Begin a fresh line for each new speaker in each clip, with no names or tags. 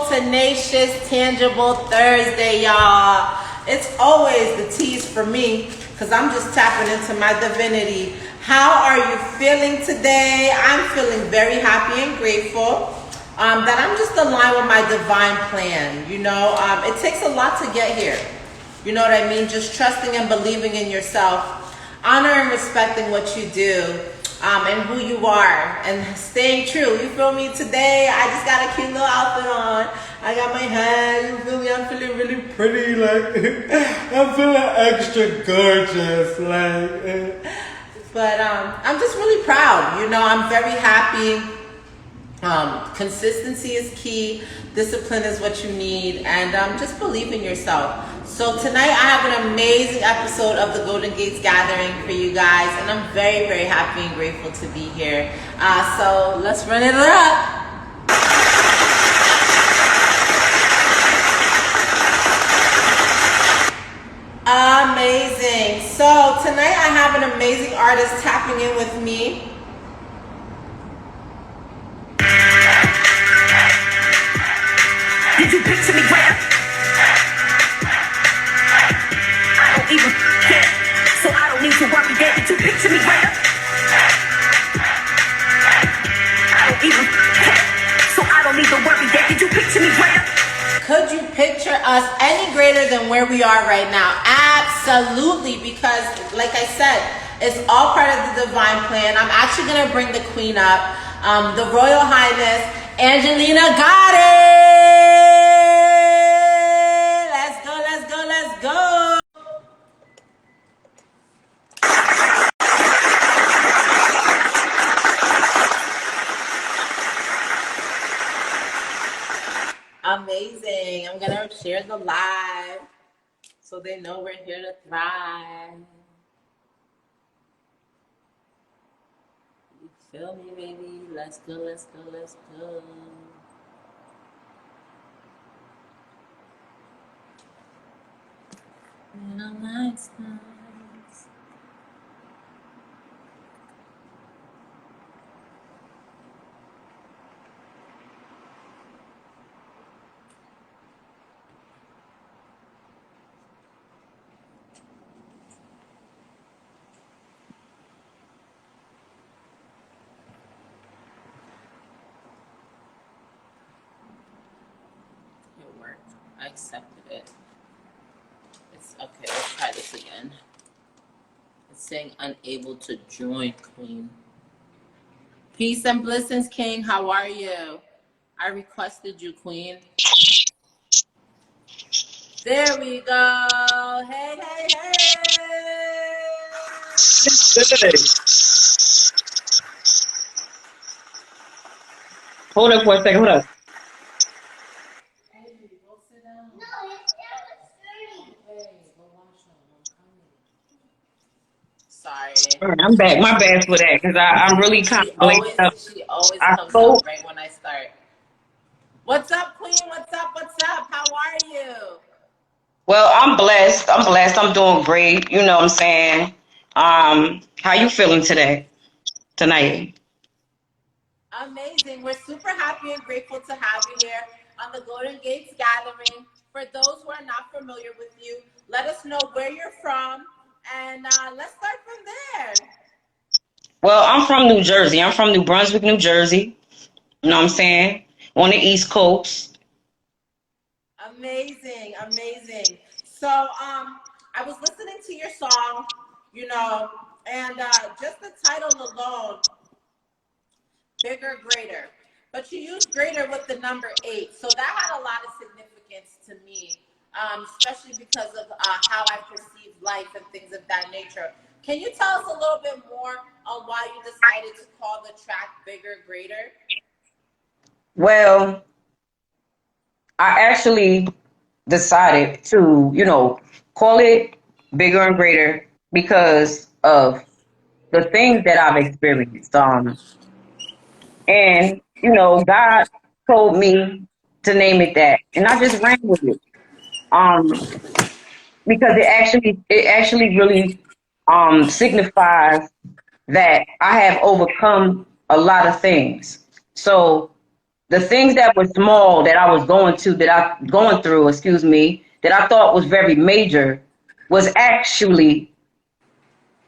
Tenacious, tangible Thursday, y'all. It's always the tease for me because I'm just tapping into my divinity. How are you feeling today? I'm feeling very happy and grateful that I'm just aligned with my divine plan. You know, it takes a lot to get here. You know what I mean? Just trusting and believing in yourself, honoring, respecting what you do. And who you are, and staying true. You feel me? Today, I just got a cute little outfit on. I got my hat. You feel me? I'm feeling really pretty. Like, I'm feeling extra gorgeous. Like, but I'm just really proud. You know, I'm very happy. Consistency is key. Discipline is what you need, and just believe in yourself. So tonight I have an amazing episode of the Golden Gates Gathering for you guys, and I'm very, very happy and grateful to be here. So let's run it up. Amazing. So tonight I have an amazing artist tapping in with me.
Did you picture me where? I don't even care, so I don't need to worry. Did you picture me where? I don't even care, so I don't need to worry. Did you picture me where?
Could you picture us any greater than where we are right now? Absolutely, because like I said, it's all part of the divine plan. I'm actually going to bring the queen up, the Royal Highness, Angelina Goddard. Let's go, let's go, let's go. Amazing. I'm going to share the live so they know we're here to thrive. You feel me, baby? Let's go, let's go, let's go. Nice. It worked. I accepted it. It's okay. Let's try this again. It's saying unable to join, Queen. Peace and blessings, King. How are you? I requested you, Queen. There we go. Hey, hey, hey.
Hold up for a second. Hold up.
Sorry.
I'm back. My bad for that, because I'm really kind of late up.
She always
I
comes
spoke.
up right when I start. What's up, Queen? What's up? What's up? How are you?
Well, I'm blessed. I'm doing great. You know what I'm saying? How you feeling tonight?
Amazing. We're super happy and grateful to have you here on the Golden Gates Gathering. For those who are not familiar with you, let us know where you're from, and let's start from there.
Well, I'm from New Jersey. I'm from New Brunswick, New Jersey. You know what I'm saying? On the East Coast.
Amazing, amazing. So, I was listening to your song, you know, and just the title alone, Bigger, Greater. But you used greater with the number 8. So that had a lot of significance to me, especially because of how I perceive life and things of that nature. Can you tell us a little bit more on why you decided to call the track Bigger, Greater?
Well, I actually decided to, call it bigger and greater because of the things that I've experienced. And God told me to name it that, and I just ran with it. Um, because it actually really signifies that I have overcome a lot of things. So the things that were small that I was going through, excuse me, that I thought was very major was actually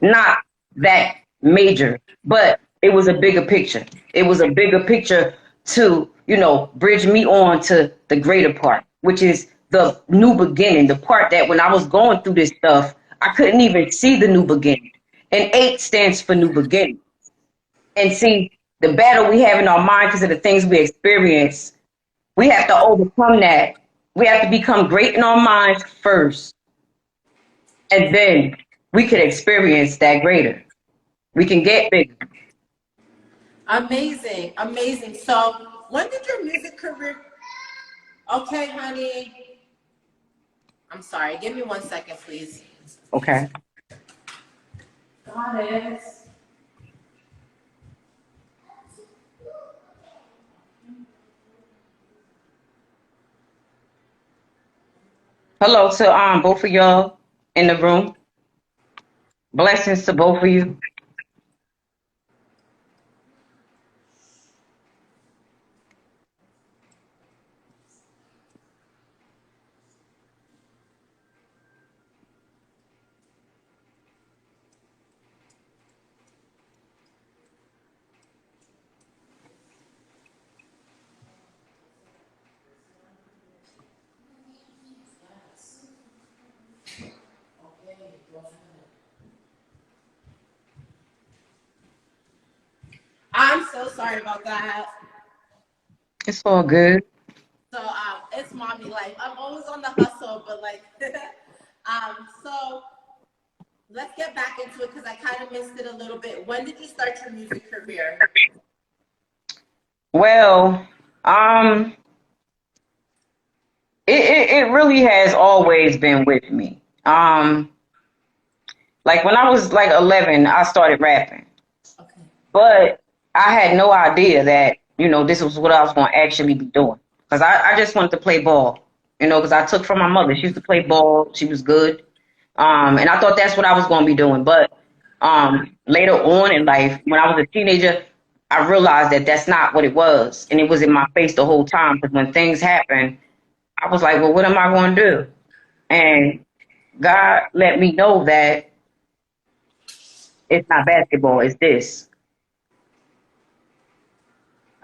not that major, but it was a bigger picture. It was a bigger picture to, bridge me on to the greater part, which is the new beginning, the part that when I was going through this stuff, I couldn't even see the new beginning. And 8 stands for new beginning. And see, the battle we have in our mind because of the things we experience, we have to overcome that. We have to become great in our minds first. And then we can experience that greater. We can get bigger.
Amazing, amazing. So, when did your music career? Okay, honey. I'm sorry. Give me 1 second, please.
Okay.
Got it.
Hello to both of y'all in the room. Blessings to both of you.
I'm so sorry about that.
It's all good.
So, it's mommy life. I'm always on the hustle, but like, so let's get back into it because I kind of missed it a little bit. When did you start your music career?
Well, it really has always been with me. Like when I was like 11, I started rapping,
Okay.
but I had no idea that this was what I was going to actually be doing because I just wanted to play ball, because I took from my mother. She used to play ball. She was good. And I thought that's what I was going to be doing. But later on in life, when I was a teenager, I realized that that's not what it was. And it was in my face the whole time. Because when things happen, I was like, well, what am I going to do? And God let me know that it's not basketball, it's this.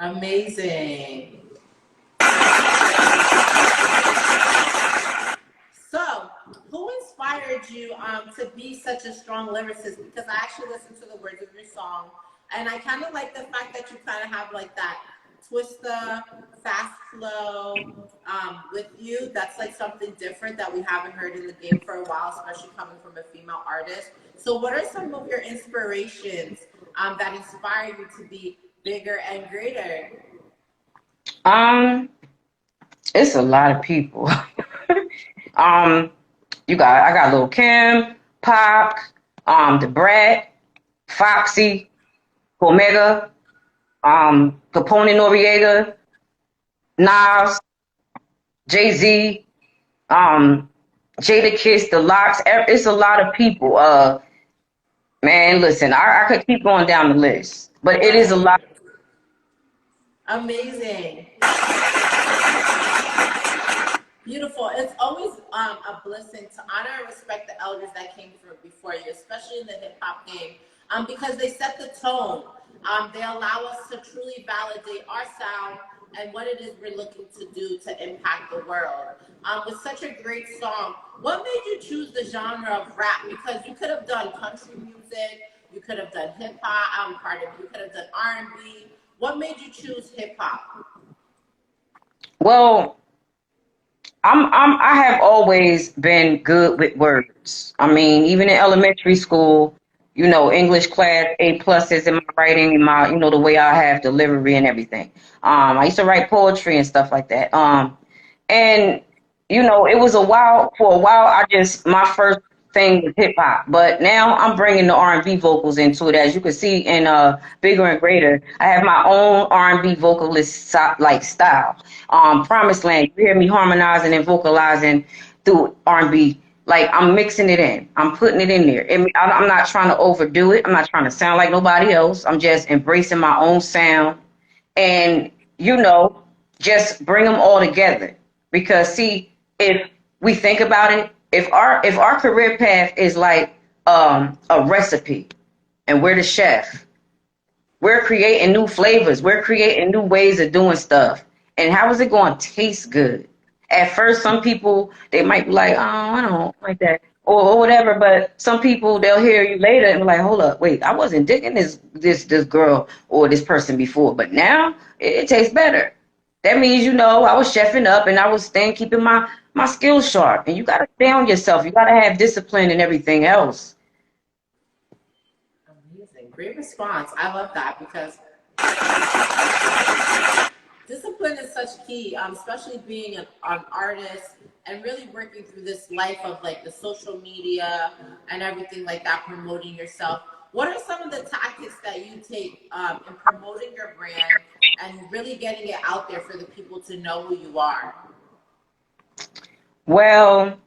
Amazing. So, who inspired you to be such a strong lyricist? Because I actually listened to the words of your song, and I kind of like the fact that you kind of have like that twista, fast flow with you. That's like something different that we haven't heard in the game for a while, especially coming from a female artist. So, what are some of your inspirations that inspire you to be bigger and greater?
Um, it's a lot of people. um, I got Lil Kim, Pop, the Brat, Foxy, Omega, Capone Noriega, Nas, Jay-Z, Jada Kiss, The Locks. It's a lot of people. Man, listen, I could keep going down the list, but it is a lot.
Amazing. Beautiful. It's always a blessing to honor and respect the elders that came before you, especially in the hip hop game, because they set the tone. They allow us to truly validate our sound and what it is we're looking to do to impact the world. With such a great song, what made you choose the genre of rap? Because you could have done country music, you could have done hip hop. You could have done R&B. What made you choose hip hop?
Well, I have always been good with words. I mean, even in elementary school, English class, A pluses in my writing, in my, the way I have delivery and everything. I used to write poetry and stuff like that. And it was for a while, my first thing was hip hop, but now I'm bringing the R&B vocals into it. As you can see in Bigger and Greater, I have my own R&B vocalist like style. Promised Land, you hear me harmonizing and vocalizing through R&B. Like, I'm mixing it in. I'm putting it in there. I'm not trying to overdo it. I'm not trying to sound like nobody else. I'm just embracing my own sound and, just bring them all together. Because see, if we think about it, if our career path is like a recipe and we're the chef, we're creating new flavors, we're creating new ways of doing stuff. And how is it going to taste good? At first, some people, they might be like, oh, I don't like that, or whatever. But some people, they'll hear you later and be like, hold up, wait, I wasn't digging this girl or this person before, but now it tastes better. That means, I was chefing up and I was keeping my skills sharp. And you got to stay on yourself. You got to have discipline and everything else.
Amazing. Great response. I love that because discipline is such key, especially being an artist and really working through this life of like the social media and everything like that, promoting yourself. What are some of the tactics that you take in promoting your brand and really getting it out there for the people to know who you are?
Well,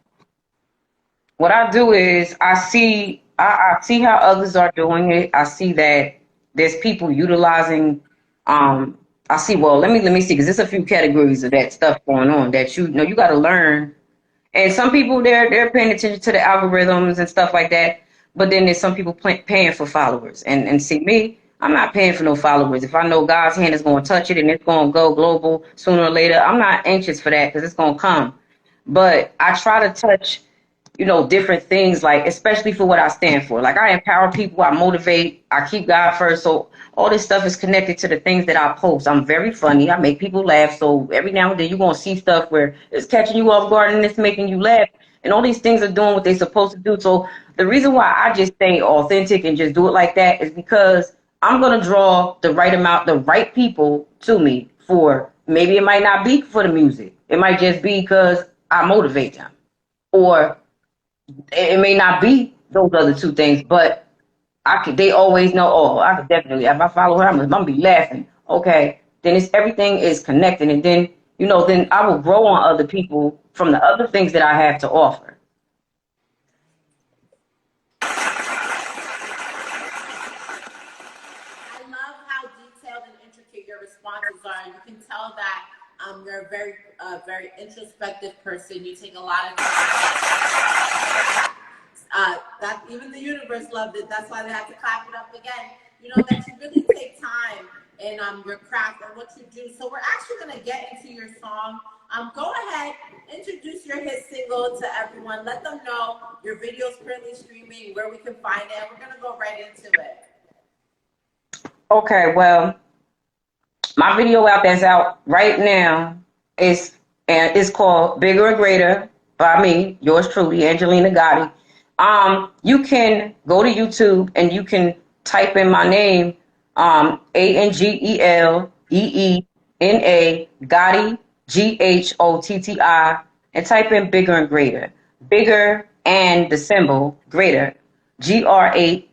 what I do is I see how others are doing it. I see that there's people utilizing. I see. Well, let me see, because there's a few categories of that stuff going on that you got to learn. And some people they're paying attention to the algorithms and stuff like that. But then there's some people paying for followers. And see me, I'm not paying for no followers. If I know God's hand is going to touch it and it's going to go global sooner or later, I'm not anxious for that because it's going to come. But I try to touch, different things, like, especially for what I stand for. Like, I empower people, I motivate, I keep God first. So all this stuff is connected to the things that I post. I'm very funny. I make people laugh. So every now and then you're going to see stuff where it's catching you off guard and it's making you laugh. And all these things are doing what they're supposed to do. So the reason why I just stay authentic and just do it like that is because I'm going to draw the right people to me for, maybe it might not be for the music. It might just be because I motivate them. Or it may not be those other two things, but they always know, oh, I could definitely, if I follow her, I'm going to be laughing. Okay. Then everything is connected. And then, then I will grow on other people from the other things that I have to offer.
I love how detailed and intricate your responses are. You can tell that you're a very introspective person. You take a lot of time. That even the universe loved it. That's why they had to clap it up again. That you really take time in your craft and what you do. So we're actually going to get into your song. Go ahead, introduce your hit single to everyone. Let them know your video's currently streaming, where we can find it. We're going to go right into it.
Okay, well, my video that's out right now is called Bigger and Greater by me, yours truly, Angelina Gotti. You can go to YouTube and you can type in my name, Angelena Gotti, Ghotti, and type in Bigger and Greater. Bigger and the symbol greater, GR8T8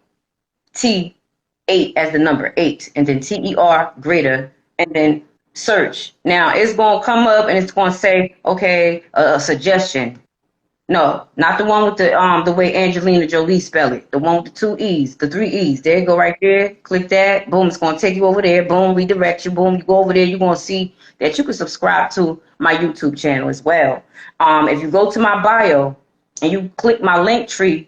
as the number 8, and then TER greater, and then search. Now it's gonna come up and it's gonna say, okay, a suggestion. No, not the one with the way Angelina Jolie spell it. The one with the 2 E's, the 3 E's. There you go, right there. Click that. Boom, it's going to take you over there. Boom, redirect you. Boom, you go over there. You're going to see that you can subscribe to my YouTube channel as well. If you go to my bio and you click my Linktree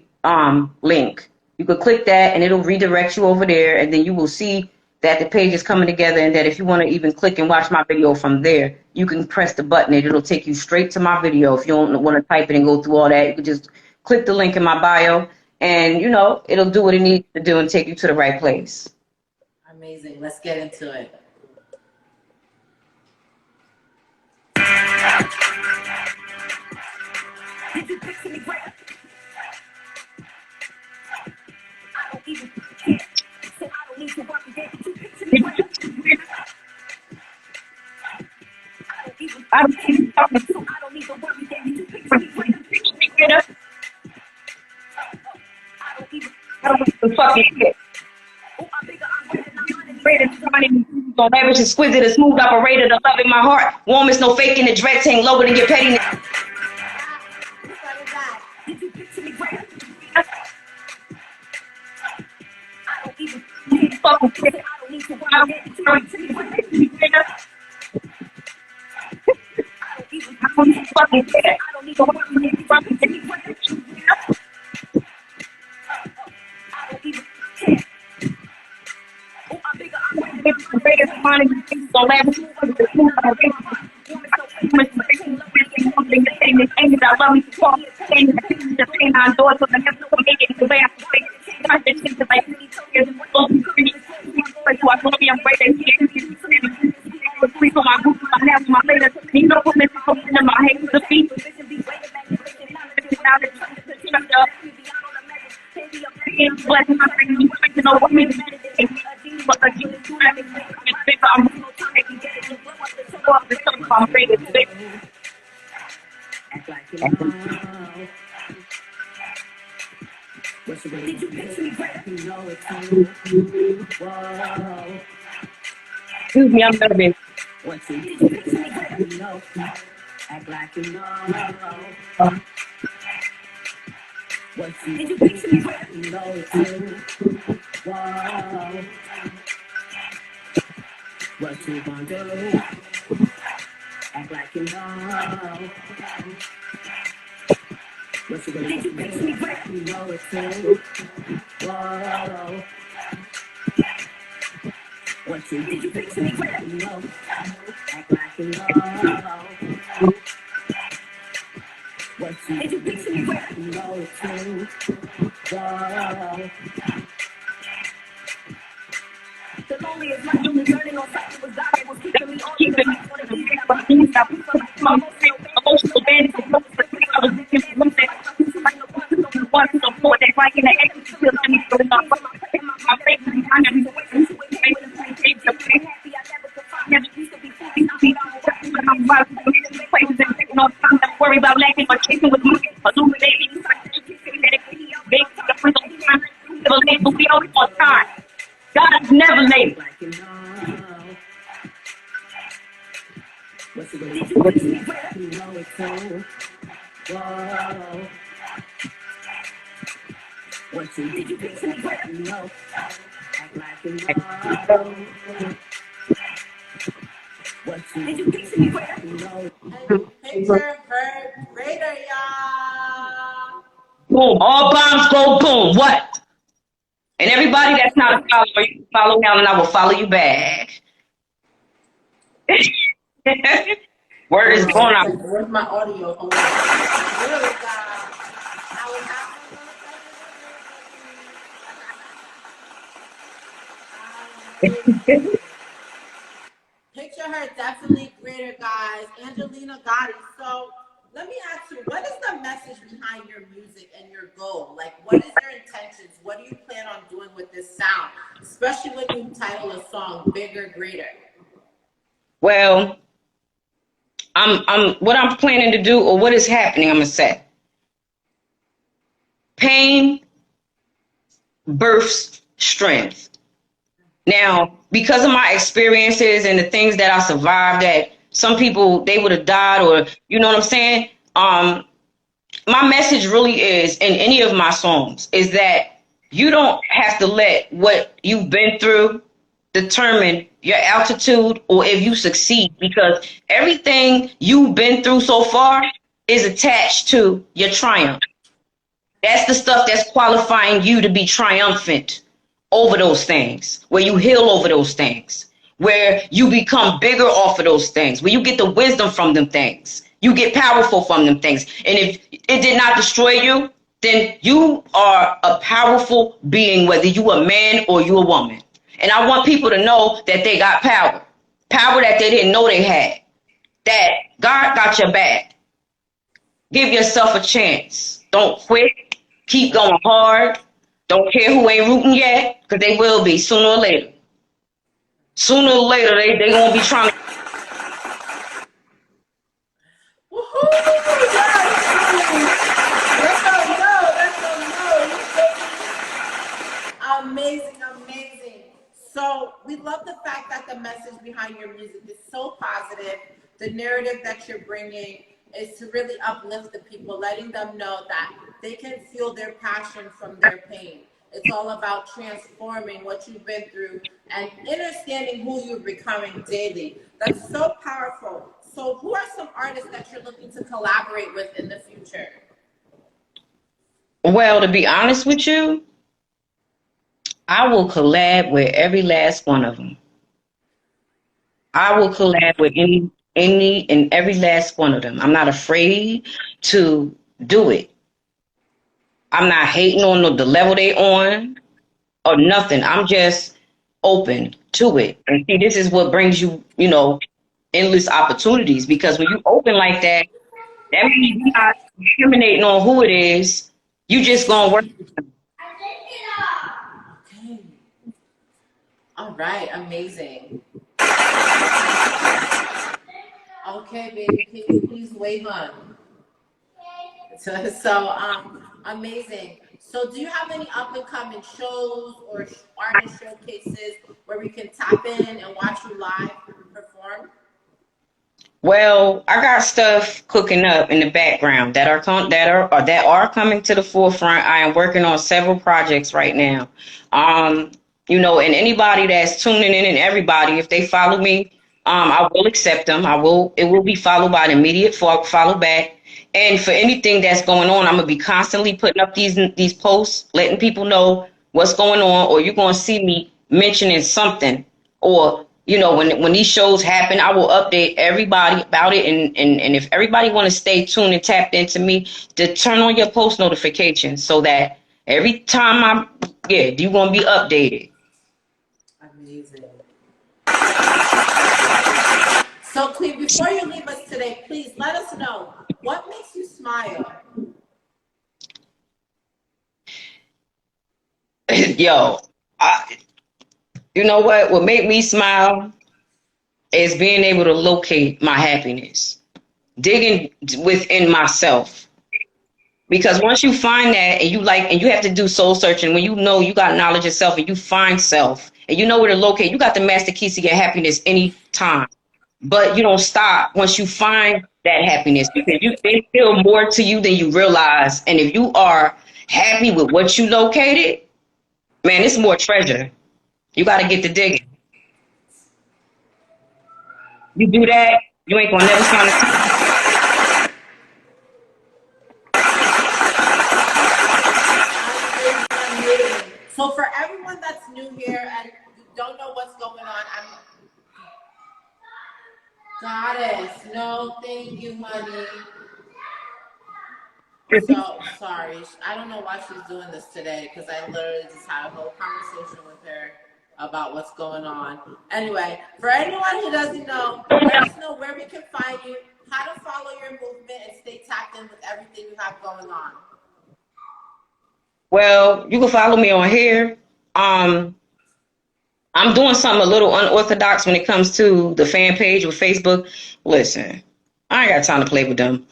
link, you could click that and it'll redirect you over there. And then you will see that the page is coming together, and that if you want to even click and watch my video from there, you can press the button and it'll take you straight to my video. If you don't want to type it and go through all that, you can just click the link in my bio and, it'll do what it needs to do and take you to the right place.
Amazing. Let's get into it.
Did you picture me right? I don't even care, so I don't need to worry. Did you picture me right? I don't even care, so I don't need to worry. Did you
I don't give a fucking shit. On average, exquisite, a smooth operator, the love in my heart. Warm is no faking, the dread tank lower than your pettiness. Fucking shit. I don't fucking care. I love me to talk, saying the things that pain on doors, so I never make it the way I play. I just think that like, I'm great at free for my group, my hands, my later. You know what makes me come in my hands to feet. Blessing my friend, you know what makes me but you I'm ready to say.
Act like you know. Did you picture me right? You know it's true. Whoa.
Excuse me, I'm nervous.
What's it? Did you picture me right? You know. Act like you know. What's it? Did you picture me right? You know it's true. Whoa. What you gonna do? Act like you know. What you gonna do? Did you picture me right? You know it's true. Whoa. What you did you picture me right? You know. Act like you know. What you did you picture me right? You know it's true. Whoa. The loneliest life you was learning on sight was God was keeping me on the life on the easy. But things that my emotional bandits and most of the things I was looking for one that one to support that right in the exit to feel me so my face behind me I'm worried about lacking or chasing with me illuminating we always on time. God is never late. What's it gonna do? You know it's so. Whoa. What's it? Did you picture me right? You know. Act like you know. What's it? Did you picture me right? You know.
Picture her greater, y'all.
Boom. All bombs go boom. What? And everybody that's not a follower, you can follow now and I will follow you back. Word is going out.
Where's my audio? Hold on. There we go. I was having Picture her definitely greater, guys. Angelina Gotti. So let me ask you, what is the message behind your music and your goal? Like, what is your intentions? What do you plan on doing with this sound? Especially when you title a song Bigger, Greater.
Well, I'm what I'm planning to do or what is happening, I'm gonna say. Pain births strength. Now, because of my experiences and the things that I survived that some people they would have died or you know what I'm saying? My message really is in any of my songs is that you don't have to let what you've been through determine your altitude or if you succeed because everything you've been through so far is attached to your triumph. That's the stuff that's qualifying you to be triumphant over those things, where you heal over those things, where you become bigger off of those things, where you get the wisdom from them things. You get powerful from them things. And if it did not destroy you, then you are a powerful being, whether you a man or you a woman. And I want people to know that they got power, power that they didn't know they had, that God got your back. Give yourself a chance. Don't quit. Keep going hard. Don't care who ain't rooting yet, because they will be sooner or later. Sooner or later, they gonna be trying to.
Woohoo! Yes. behind your music is so positive. The narrative that you're bringing is to really uplift the people, letting them know that they can feel their passion from their pain. It's all about transforming what you've been through and understanding who you're becoming daily. That's so powerful. So who are some artists that you're looking to collaborate with in the future?
Well, to be honest with you, I will collab with every last one of them. I will collab with any and every last one of them. I'm not afraid to do it. I'm not hating on the level they on or nothing. I'm just open to it. And see, this is what brings you, endless opportunities. Because when you open like that, that means you're not discriminating on who it is. You just gonna work.
Okay. All right, amazing. Okay, baby, can you please wave on? So, amazing. So, do you have any up and coming shows or artist showcases where we can tap in and watch you live perform?
Well, I got stuff cooking up in the background that are coming to the forefront. I am working on several projects right now. And anybody that's tuning in and everybody, if they follow me, I will accept them. It will be followed by an immediate follow back. And for anything that's going on, I'm gonna be constantly putting up these posts, letting people know what's going on, or you're gonna see me mentioning something, or when these shows happen, I will update everybody about it. And if everybody want to stay tuned and tapped into me, to turn on your post notifications so that every time you're gonna be updated.
Amazing. So, Cleve, before you leave us today, please let us know what makes you smile.
Yo, you know what? What made me smile is being able to locate my happiness, digging within myself. Because once you find that, and you have to do soul searching, when you know you got knowledge of self and you find self and you know where to locate, you got the master keys to your happiness anytime. But you don't stop once you find that happiness, because they feel more to you than you realize. And if you are happy with what you located, man, it's more treasure. You got to get to digging. You do that, you ain't gonna never find a.
So for everyone that's new here and don't know what's going on, Goddess, no, thank you, honey. So sorry, I don't know why she's doing this today, because I literally just had a whole conversation with her about what's going on. Anyway, for anyone who doesn't know, let us know where we can find you, how to follow your movement, and stay tapped in with everything you have going on.
Well, you can follow me on here. I'm doing something a little unorthodox when it comes to the fan page with Facebook. Listen, I ain't got time to play with them.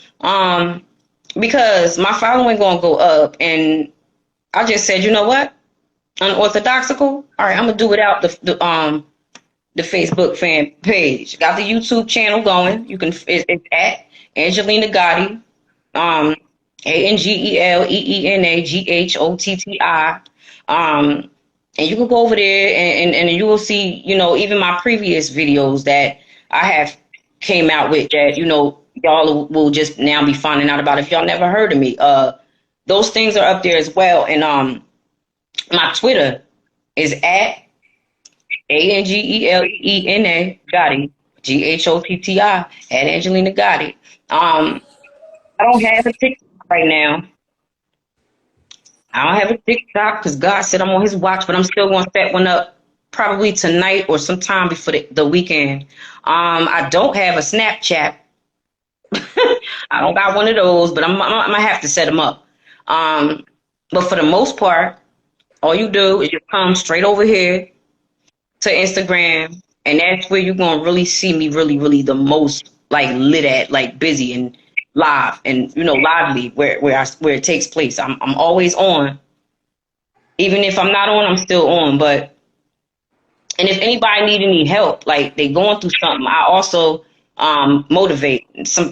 Because my following gonna go up, and I just said, you know what? Unorthodoxical. All right, I'm gonna do without the Facebook fan page. Got the YouTube channel going. It's at Angelina Gotti. ANGELEENAGHOTTI. And you can go over there and you will see, even my previous videos that I have came out with that, y'all will just now be finding out about if y'all never heard of me. Those things are up there as well. And my Twitter is at ANGELEENA Gotti, GHOTTI, at Angelina Gotti. I don't have a TikTok right now. I don't have a TikTok because God said I'm on his watch, but I'm still going to set one up probably tonight or sometime before the weekend. I don't have a Snapchat. I don't got one of those, but I'm going to have to set them up. But for the most part, all you do is just come straight over here to Instagram, and that's where you're going to really see me really, really the most, like, lit at, like, busy and live and lively where it takes place. I'm always on. Even if I'm not on, I'm still on. But And if anybody need any help, like they going through something, I also motivate.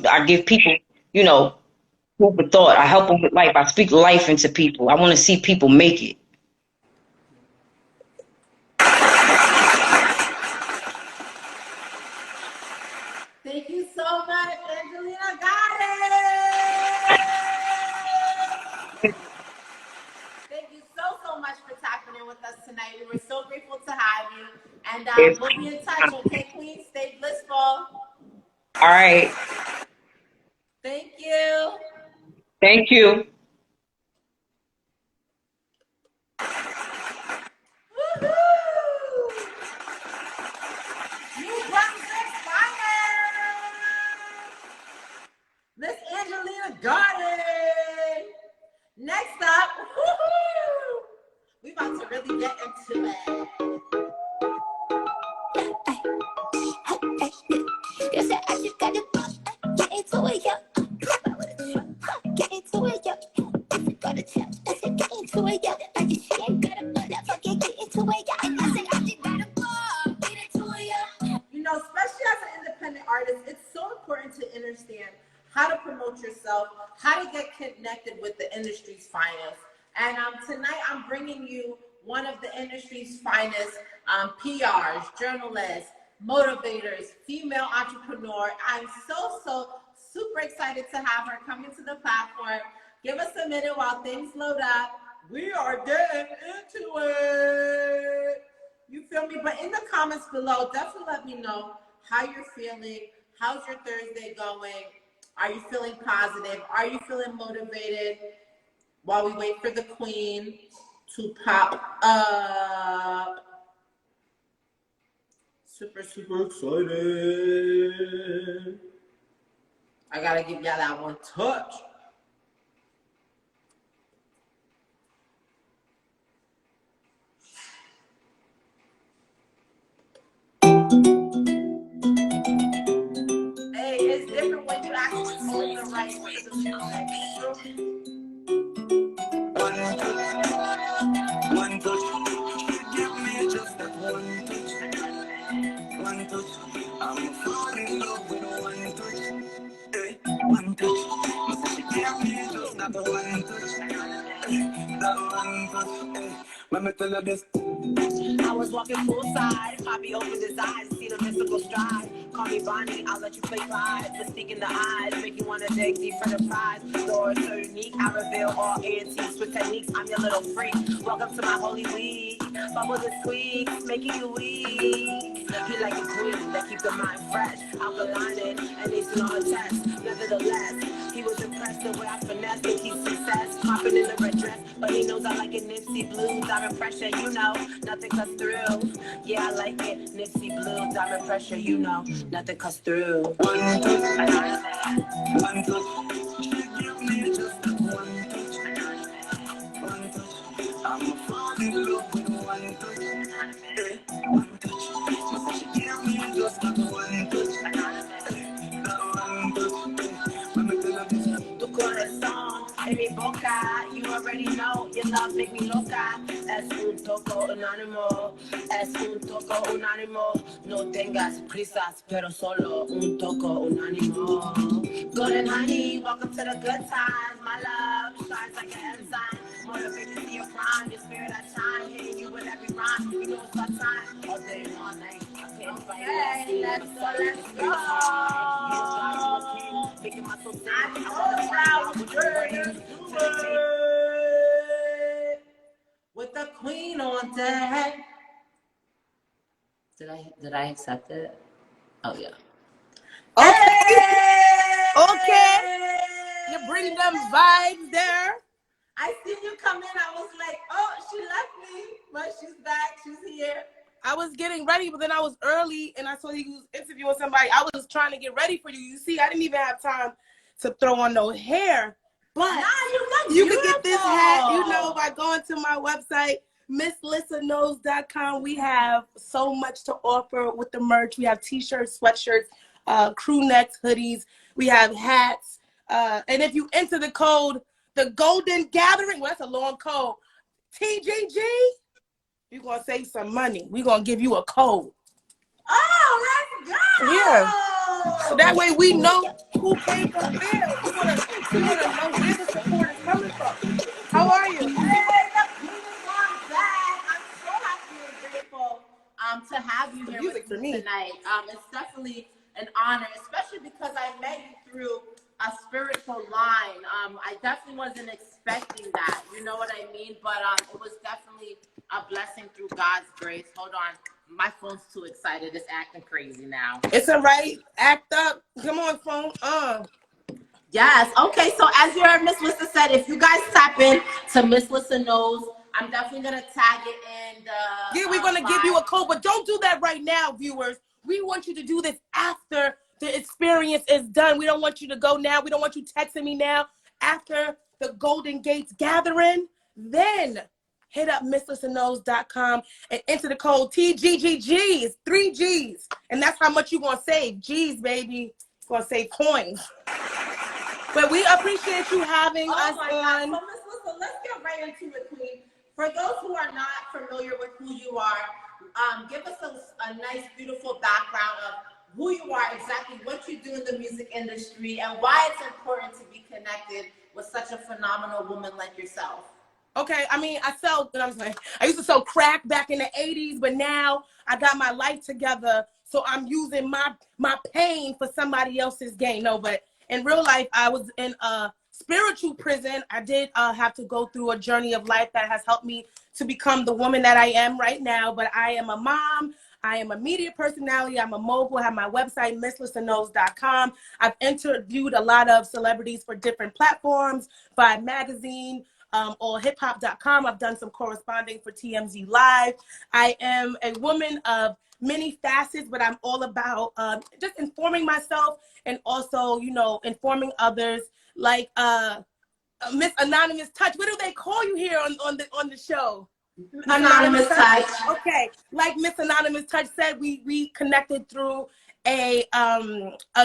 I give people, you know, food for thought. I help them with life. I speak life into people. I want to see people make it.
Thank you so much, Angelina. Got it. Thank you so much for tapping in with us tonight. We were so grateful to have you. And we'll be in touch, okay, Queen? Stay blissful.
All right.
Thank you.
Thank you.
Woohoo! New Brunswick Fire! Miss Angelina Garden. Next up, woohoo! We about to really get into it.
Yes, I just gotta get into it, yo. Get into it, yo. Gotta tell, I said get into it, yo. Like you ain't gotta motherfucking get into it, yo. And I said I just gotta go, get into it, yo.
You know, especially as an independent artist, it's so important to understand how to promote yourself, how to get connected with the industry's finest. And tonight I'm bringing you one of the industry's finest PRs, journalists, motivators, female entrepreneur. I'm so super excited to have her coming to the platform. Give us a minute while things load up. We are getting into it. You feel me? But in the comments below, definitely let me know how you're feeling. How's your Thursday going? Are you feeling positive? Are you feeling motivated? While we wait for the queen to pop up. Super excited. I gotta give y'all that one touch. Hey, it's different when you actually see the right to the music.
One touch, give me just that one touch. One touch, I'm falling in love with one touch. Hey, one touch, give me just that one touch. That one touch. Hey, let me tell you this.
I was walking poolside, Poppy opened his eyes, see the mystical stride. Call me Bonnie, I'll let you play Clyde. Mystique in the eyes, make you wanna dig deep for the prize. Doors so unique, I reveal all antiques with techniques. I'm your little freak. Welcome to my holy week. Bubbles and squeaks, making you weak. He like a queen that keeps the mind fresh, alkaline and needs to know test. Nevertheless, he was impressed the way I finesse and keep success. Popping in the red dress, but he knows I like it Nipsey Blue. Diamond pressure, you know, nothing cuts through. Yeah, I like it Nipsey Blue. Diamond pressure, you know, nothing cuts through.
One touch, one touch. She give me just that one touch. One touch, I'm falling in love with one touch. Hey, one touch. She give me just that one touch. That one touch. Let me tell you this.
Tu corazón en mi boca, you already know your love make me loca. Es un toco unánimo, es un toco unánimo. No tengas prisas, pero solo un toco unánimo. Good and honey, welcome to the good times. My love shines like an ensign. Motivate to see your prime, your spirit I shine. Hitting you with every rhyme, you know it's my time. All day and all night, I can't fight it. Let's go. Making my soul sing.
With the queen on deck.
Did I accept it? Oh yeah.
Okay. You're bringing them vibes there.
I seen you come in. I was like, oh, she left me, but she's back. She's here.
I was getting ready, but then I was early and I saw you was interviewing somebody. I was trying to get ready for you. You see, I didn't even have time to throw on no hair. But you can get this hat, you know, by going to my website, MissLissaKnows.com. We have so much to offer with the merch. We have t-shirts, sweatshirts, crew necks, hoodies. We have hats. And if you enter the code, the Golden Gathering, well, that's a long code, TGG, you're going to save some money. We're going to give you a code.
Oh, let's go.
Yeah. So that way we know who came from where. We want to know where the support is coming from. How are you?
Hey, the unicorn back. I'm so happy and grateful to have you here with me tonight. It's definitely an honor, especially because I met you through a spiritual line. I definitely wasn't expecting that. You know what I mean? But it was definitely a blessing through God's grace. Hold on. My phone's too excited. It's acting crazy now.
It's all right. Act up. Come on, phone.
Yes. Okay. So as your Miss Lissa said, if you guys tap in to Miss Lissa Knows, I'm definitely gonna tag it in the.
Yeah, we're gonna give you a code, but don't do that right now, viewers. We want you to do this after the experience is done. We don't want you to go now. We don't want you texting me now. After the Golden Gates gathering, then hit up MissLissaKnows.com and enter the code TGGGs, 3 G's. And that's how much you're going to save. G's, baby. It's going to save coins. But we appreciate you having us on.
God. So, Miss Lissa, let's get right into it, Queen. For those who are not familiar with who you are, give us a nice, beautiful background of who you are, exactly what you do in the music industry, and why it's important to be connected with such a phenomenal woman like yourself.
Okay, I mean, I used to sell crack back in the 80s, but now I got my life together, so I'm using my pain for somebody else's gain. No, but in real life, I was in a spiritual prison. I did have to go through a journey of life that has helped me to become the woman that I am right now, but I am a mom. I am a media personality. I'm a mogul. I have my website, MissLissaKnows.com. I've interviewed a lot of celebrities for different platforms, Vibe Magazine, or hiphop.com. I've done some corresponding for TMZ Live. I am a woman of many facets, but I'm all about just informing myself and also, you know, informing others. Like Miss Anonymous Touch. What do they call you here on the show?
Anonymous Touch.
Okay, like Miss Anonymous Touch said, we connected through a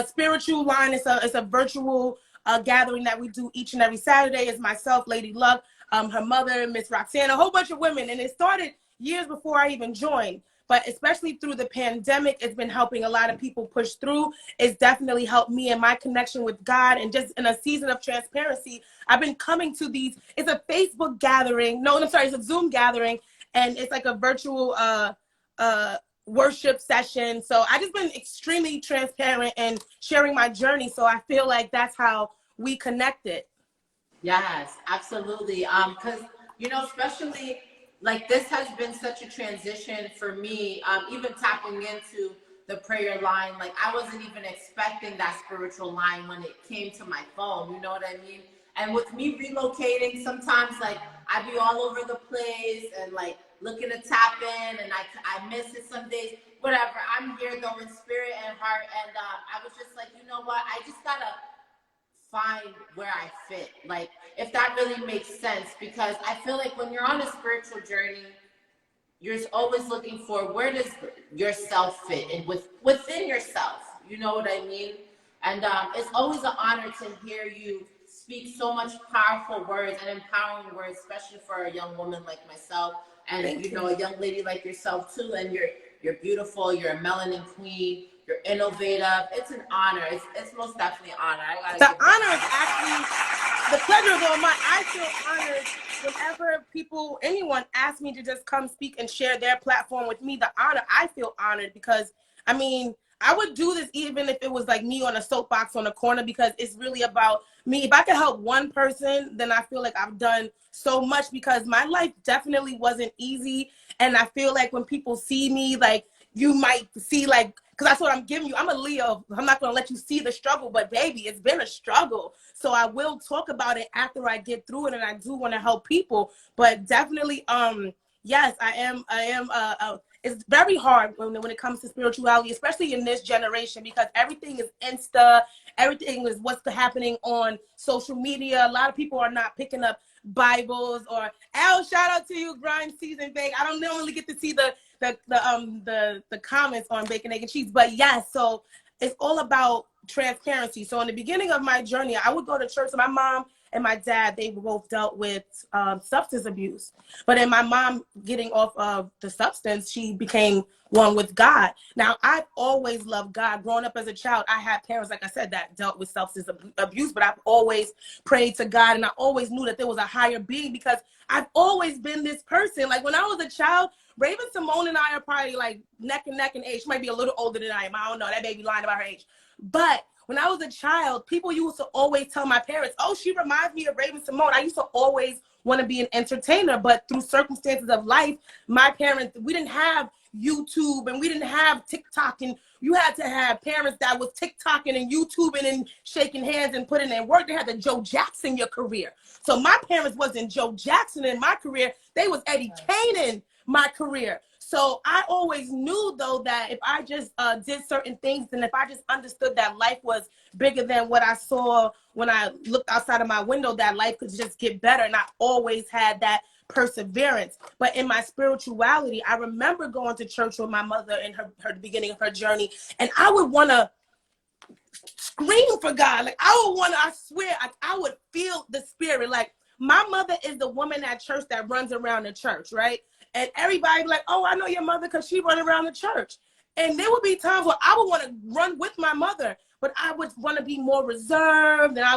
spiritual line. It's a virtual gathering that we do each and every Saturday. It's myself, Lady Luck, her mother, Miss Roxanne, a whole bunch of women, and it started years before I even joined. But especially through the pandemic, it's been helping a lot of people push through. It's definitely helped me in my connection with God. And just in a season of transparency, I've been coming to these. It's a Facebook gathering. No, I'm sorry. It's a Zoom gathering. And it's like a virtual worship session. So I just been extremely transparent and sharing my journey. So I feel like that's how we connected.
Yes, absolutely. Because, you know, especially like this has been such a transition for me, even tapping into the prayer line. Like I wasn't even expecting that spiritual line when it came to my phone, you know what I mean? And with me relocating, sometimes like I be all over the place and like looking to tap in and I miss it some days, whatever. I'm here though in spirit and heart. And I was just like, you know what? I just gotta find where I fit, like if that really makes sense, because I feel like when you're on a spiritual journey, you're always looking for where does yourself fit and within yourself, you know what I mean? And it's always an honor to hear you speak so much powerful words and empowering words, especially for a young woman like myself, and you know, a young lady like yourself too. And you're beautiful, you're a melanin queen, you're innovative. It's an honor. It's most definitely an honor.
The honor is actually, the pleasure is all mine. I feel honored whenever anyone asks me to just come speak and share their platform with me. The honor, I feel honored because, I mean, I would do this even if it was like me on a soapbox on a corner, because it's really about me. If I could help one person, then I feel like I've done so much, because my life definitely wasn't easy. And I feel like when people see me, like, you might see like, because that's what I'm giving you. I'm a Leo. I'm not going to let you see the struggle, but baby, it's been a struggle. So I will talk about it after I get through it, and I do want to help people. But definitely, yes, I am. It's very hard when it comes to spirituality, especially in this generation, because everything is Insta. Everything is what's happening on social media. A lot of people are not picking up Bibles or shout out to you, Grind Season Bake. I don't normally get to see the comments on Bacon, Egg, and Cheese, but yes, so it's all about transparency. So in the beginning of my journey, I would go to church. So my mom and my dad, they both dealt with substance abuse. But in my mom getting off of the substance, she became one with God. Now, I've always loved God. Growing up as a child, I had parents, like I said, that dealt with substance abuse, but I've always prayed to God, and I always knew that there was a higher being because I've always been this person. Like when I was a child, Raven Simone and I are probably like neck and neck in age. She might be a little older than I am. I don't know. That baby lying about her age. But when I was a child, people used to always tell my parents, oh, she reminds me of Raven Simone. I used to always want to be an entertainer, but through circumstances of life, my parents, we didn't have YouTube and we didn't have TikTok, and you had to have parents that was TikToking and YouTubing and shaking hands and putting in work. They had to Joe Jackson your career. So my parents wasn't Joe Jackson in my career. They was Eddie Kane my career. So I always knew, though, that if I just did certain things and if I just understood that life was bigger than what I saw when I looked outside of my window, that life could just get better. And I always had that perseverance. But in my spirituality, I remember going to church with my mother in her beginning of her journey, and I would want to scream for God. Like I swear, I would feel the spirit. Like my mother is the woman at church that runs around the church, right? And everybody be like, oh, I know your mother because she run around the church. And there would be times where I would want to run with my mother, but I would want to be more reserved. And I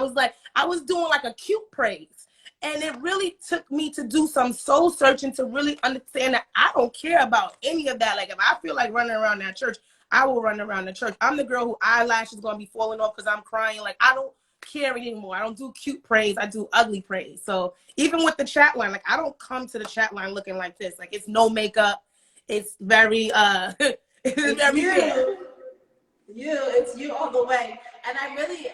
was doing like a cute praise. And it really took me to do some soul searching to really understand that I don't care about any of that. Like if I feel like running around that church, I will run around the church. I'm the girl who eyelashes going to be falling off because I'm crying. Like I don't care anymore. I don't do cute praise. I do ugly praise. So even with the chat line, like I don't come to the chat line looking like this. Like it's no makeup. It's very it's very
it's you all the way. And I really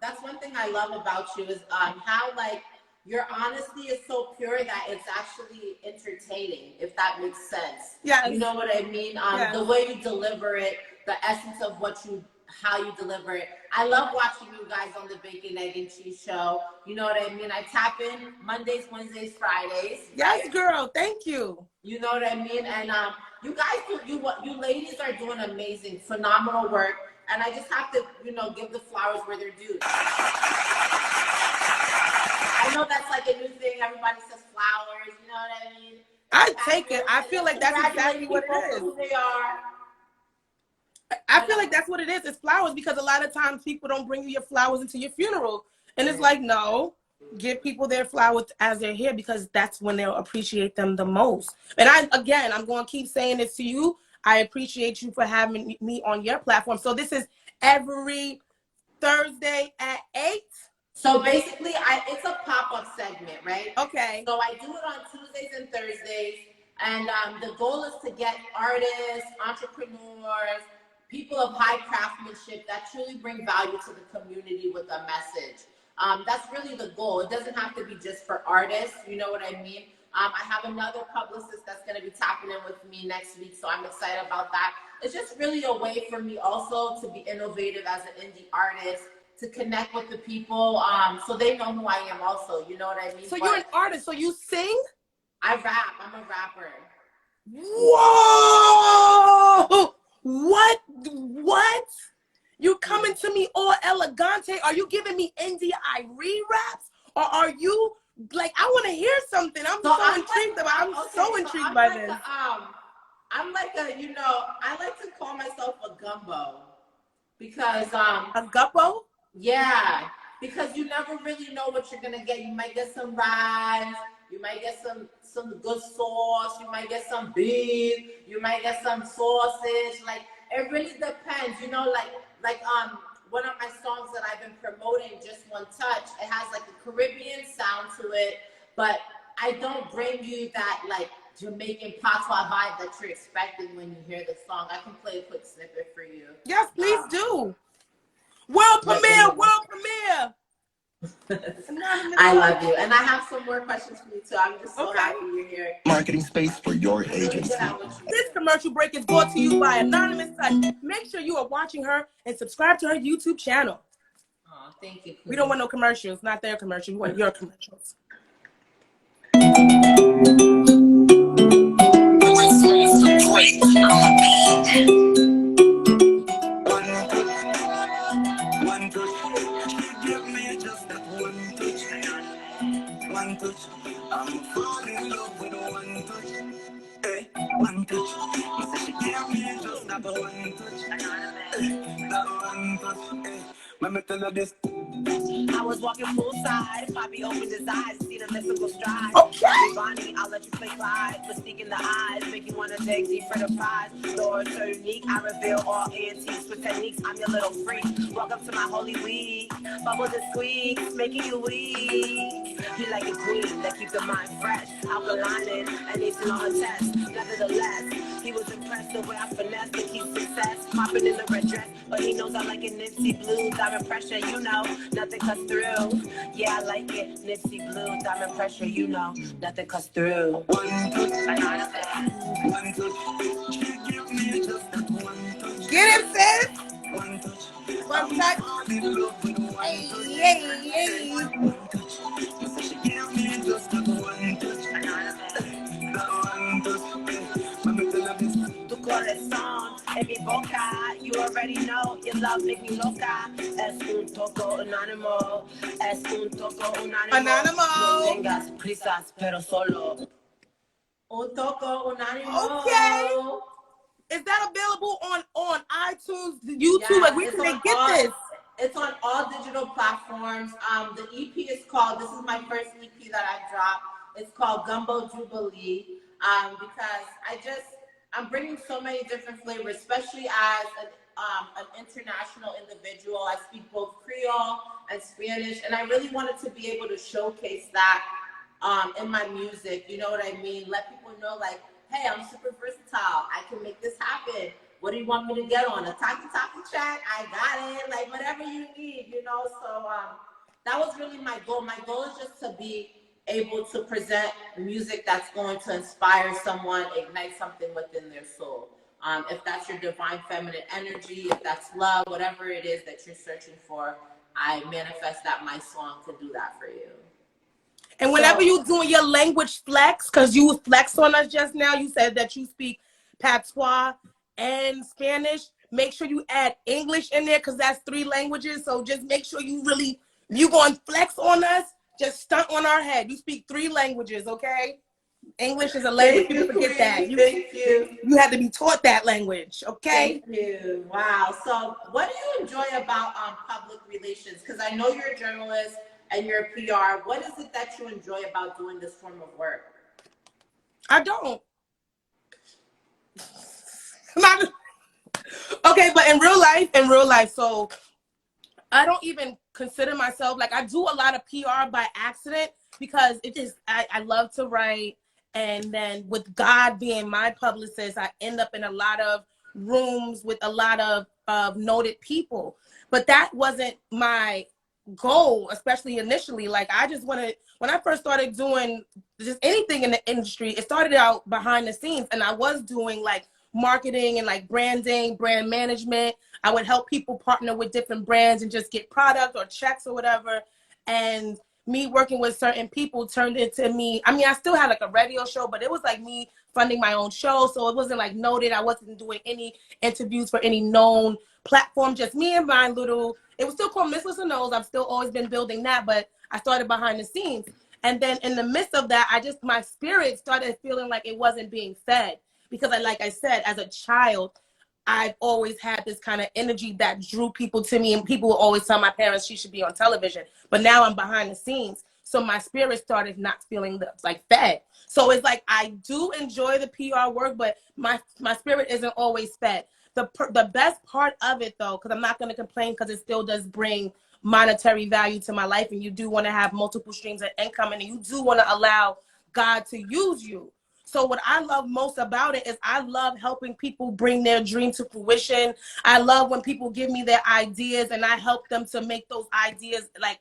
that's one thing I love about you is how like your honesty is so pure that it's actually entertaining, if that makes sense.
Yeah,
you know what I mean.
yes.
The way you deliver it, the essence of how you deliver it. I love watching you guys on the Bacon, Egg, and Cheese show. You know what I mean? I tap in Mondays, Wednesdays, Fridays.
Yes,
right?
girl. Thank you.
You know what I mean? And you guys you ladies are doing amazing, phenomenal work. And I just have to, give the flowers where they're due. I know that's like a new thing. Everybody says flowers. You know what I mean?
I take it. I feel like that's exactly what it is.
Who they are.
I feel like that's what it is. It's flowers because a lot of times people don't bring you your flowers into your funeral. And it's like, no, give people their flowers as they're here because that's when they'll appreciate them the most. And I'm going to keep saying this to you. I appreciate you for having me on your platform. So this is every Thursday at 8.
So basically, it's a pop-up segment, right?
Okay.
So I do it on Tuesdays and Thursdays. And the goal is to get artists, entrepreneurs, people of high craftsmanship that truly bring value to the community with a message. That's really the goal. It doesn't have to be just for artists. You know what I mean? I have another publicist that's going to be tapping in with me next week, so I'm excited about that. It's just really a way for me also to be innovative as an indie artist, to connect with the people, so they know who I am also. You know what I mean?
So you're an artist, so you sing?
I rap. I'm a rapper.
Whoa! What? You coming to me all elegante? Are you giving me India Irie raps? Or are you like, I want to hear something. I'm so intrigued by this.
I'm like I like to call myself a gumbo because
a gumbo?
Yeah, because you never really know what you're gonna get. You might get some rice, you might get some good sauce, you might get some beef, you might get some sausage. Like it really depends, like one of my songs that I've been promoting, Just One Touch, it has like a Caribbean sound to it, but I don't bring you that like Jamaican patois vibe that you're expecting when you hear the song. I can play a quick snippet for you.
Yes, please do. World premiere.
I love you. And I have some more questions for you too. I'm just so happy you're here.
Marketing space for your agency.
This commercial break is brought to you by Anonymous Touch. Make sure you are watching her and subscribe to her YouTube channel.
Oh, thank you.
We don't want no commercials, not their commercials. We want your commercials.
One touch, she give me just that one touch. One touch, I'm falling in love with one touch. Hey, one touch. Me say she give me just that one touch. That one touch. Hey, let me tell you this.
I was walking poolside, Poppy opened his eyes, see the mystical stride.
Okay.
Bonnie, I'll let you play Clyde. Mystique in the eyes, make you wanna dig deep for the prize. Lord, so unique, I reveal all antiques with techniques. I'm your little freak. Welcome to my holy week. Bubbles and squeaks, making you weak. You like a queen that keeps the mind fresh. Alkalining and acing on a test. Nevertheless, he was impressed the way I finesse to keep success. Popping in the red dress, but he knows I like it Nipsey Blue. Diamond pressure, you know, nothing cuts through. Yeah, I like it Nipsey Blue. Diamond pressure, you know, nothing cuts through.
One touch, one touch. She give me just that one touch.
Get him, sis.
One touch.
One
I'm
touch.
falling in love with one touch.
Yay.
One touch. Me say she give me just that one touch. That one touch. Let me tell you this.
Tu corazón en mi boca, you already know your love make me loca. Es un toco unánimo, es un toco unánimo.
Anonymous.
No tengas prisas, pero solo.
Un toco unánimo.
Okay. Is that available on iTunes, YouTube?
Yeah,
Like, where
it's
can they
on
get
all-
this?
It's on all digital platforms. The EP is called, this is my first EP that I dropped. It's called Gumbo Jubilee. Because I'm bringing so many different flavors, especially as an international individual. I speak both Creole and Spanish, and I really wanted to be able to showcase that in my music. You know what I mean? Let people know, like, hey, I'm super versatile. I can make this happen. What do you want me to get on? A talkie track? I got it. Like, whatever you need, you know? So that was really my goal. My goal is just to be able to present music that's going to inspire someone, ignite something within their soul. If that's your divine feminine energy, if that's love, whatever it is that you're searching for, I manifest that my song could do that for you.
And whenever you're doing your language flex, because you flexed on us just now, you said that you speak Patois and Spanish. Make sure you add English in there, because that's 3 languages. So just make sure you going to flex on us, just stunt on our head. You speak 3 languages, okay? English is a language. People forget that.
Thank you.
You had to be taught that language, okay?
Thank you. Wow. So what do you enjoy about public relations? Because I know you're a journalist and you're a PR. What is it that you enjoy about doing this form of work?
I don't. Okay, but in real life, so I don't even consider myself, like, I do a lot of PR by accident, because it just, I love to write. And then with God being my publicist, I end up in a lot of rooms with a lot of noted people. But that wasn't my goal, especially initially. Like, I just wanted, when I first started doing just anything in the industry, it started out behind the scenes, and I was doing like marketing and like branding, brand management. I would help people partner with different brands and just get product or checks or whatever. And me working with certain people turned into me. I mean, I still had like a radio show, but it was like me funding my own show. So it wasn't like noted. I wasn't doing any interviews for any known platform, just me and my little, it was still called Miss Listen Knows. I've still always been building that, but I started behind the scenes. And then in the midst of that, my spirit started feeling like it wasn't being fed. Because like I said, as a child, I've always had this kind of energy that drew people to me, and people would always tell my parents she should be on television. But now I'm behind the scenes, so my spirit started not feeling like fed. So it's like I do enjoy the PR work, but my spirit isn't always fed. The best part of it, though, because I'm not going to complain, because it still does bring monetary value to my life, and you do want to have multiple streams of income, and you do want to allow God to use you. So what I love most about it is I love helping people bring their dream to fruition. I love when people give me their ideas and I help them to make those ideas like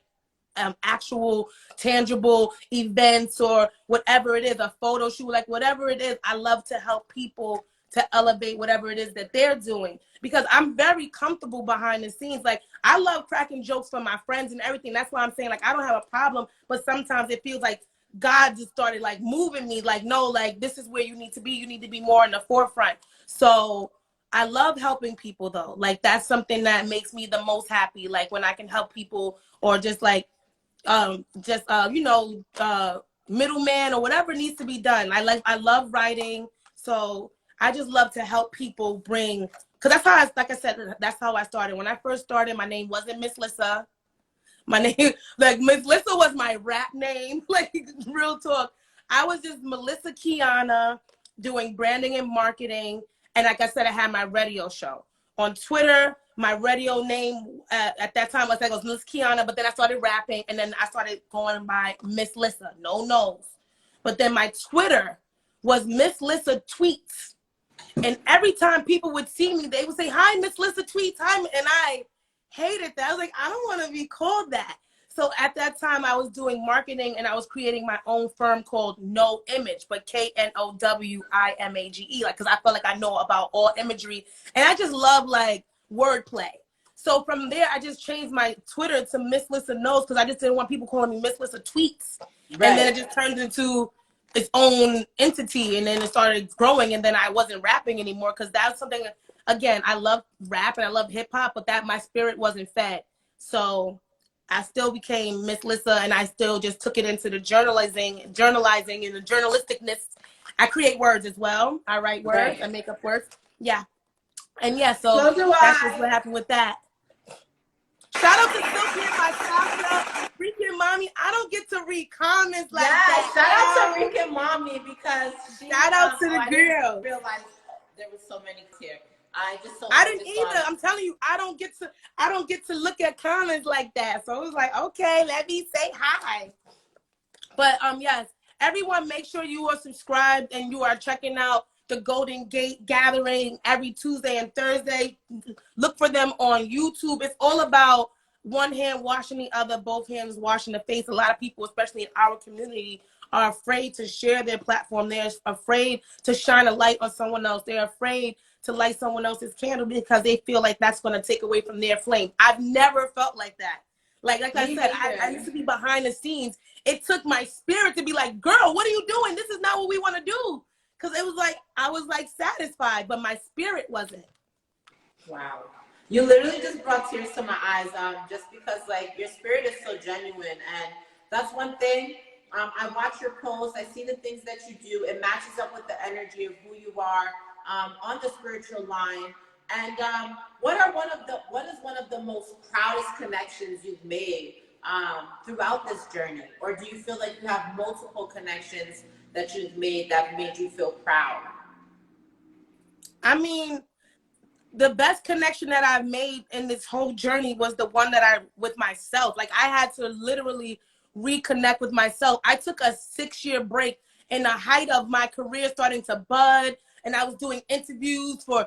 actual tangible events or whatever it is, a photo shoot, like whatever it is. I love to help people to elevate whatever it is that they're doing, because I'm very comfortable behind the scenes. Like, I love cracking jokes for my friends and everything. That's why I'm saying, like, I don't have a problem, but sometimes it feels like God just started like moving me, like, no, like, this is where you need to be. You need to be more in the forefront. So I love helping people, though. Like, that's something that makes me the most happy. Like, when I can help people, or just like just middleman or whatever needs to be done. I love writing, so I just love to help people bring, because that's how like I said, that's how I started. When I first started, my name wasn't Miss Lissa. My name, like, Miss Lissa was my rap name, like, real talk. I was just Melissa Kiana doing branding and marketing. And like I said, I had my radio show. On Twitter, my radio name at that time was Miss Kiana, but then I started rapping, and then I started going by Miss Lissa, no nose. But then my Twitter was Miss Lissa Tweets. And every time people would see me, they would say, "Hi, Miss Lissa Tweets." Hi, and I hated that. I was like, I don't want to be called that. So at that time, I was doing marketing, and I was creating my own firm called No Image, but KNOWIMAGE, like, because I felt like I know about all imagery, and I just love, like, wordplay. So from there, I just changed my Twitter to Miss Lissa Knows, because I just didn't want people calling me Miss Lissa Tweets. Right. And then it just turned into its own entity, and then it started growing, and then I wasn't rapping anymore, because that's something, again, I love rap and I love hip hop, but that my spirit wasn't fed. So I still became Miss Lissa, and I still just took it into the journalizing and the journalisticness. I create words as well. I write words. Right. I make up words. Yeah. And yeah, so that's just what happened with that. Shout out to Silky and my Sasha, freaking mommy. I don't get to read comments like that.
Shout out to freaking mommy, because
shout out to the girl.
I didn't realize there was so many here. I didn't
either. I'm telling you, I don't get to look at comments like that. So it was like, okay, let me say hi. But yes, everyone, make sure you are subscribed and you are checking out the Golden Gate Gathering every Tuesday and Thursday. Look for them on YouTube. It's all about one hand washing the other, both hands washing the face. A lot of people, especially in our community, are afraid to share their platform. They're afraid to shine a light on someone else. They're afraid to light someone else's candle because they feel like that's going to take away from their flame. I've never felt like that. Like I said, I used to be behind the scenes. It took my spirit to be like, girl, what are you doing? This is not what we want to do. Because it was like, I was like satisfied, but my spirit wasn't.
Wow. You literally just brought tears to my eyes, just because, like, your spirit is so genuine. And that's one thing. I watch your posts. I see the things that you do. It matches up with the energy of who you are on the spiritual line. And what is one of the most proudest connections you've made throughout this journey? Or do you feel like you have multiple connections that you've made that made you feel proud?
I mean, the best connection that I've made in this whole journey was the one that with myself. Like, I had to literally reconnect with myself. I took a 6-year break in the height of my career starting to bud, and I was doing interviews for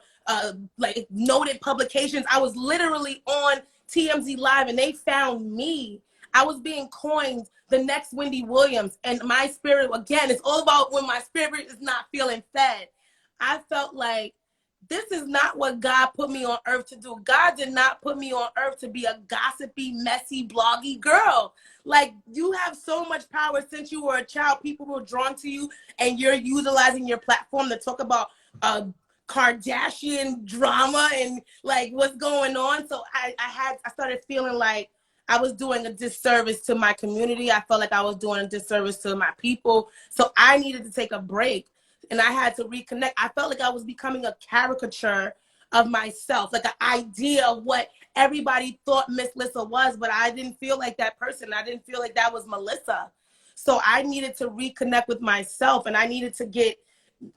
like noted publications. I was literally on TMZ Live, and they found me. I was being coined the next Wendy Williams, and my spirit, again, it's all about when my spirit is not feeling fed. I felt like this is not what God put me on earth to do. God did not put me on earth to be a gossipy, messy, bloggy girl. Like, you have so much power since you were a child. People were drawn to you, and you're utilizing your platform to talk about Kardashian drama and like what's going on. So I started feeling like I was doing a disservice to my community. I felt like I was doing a disservice to my people. So I needed to take a break, and I had to reconnect. I felt like I was becoming a caricature of myself, like an idea of what everybody thought Miss Lissa was, but I didn't feel like that person. I didn't feel like that was Melissa. So I needed to reconnect with myself, and I needed to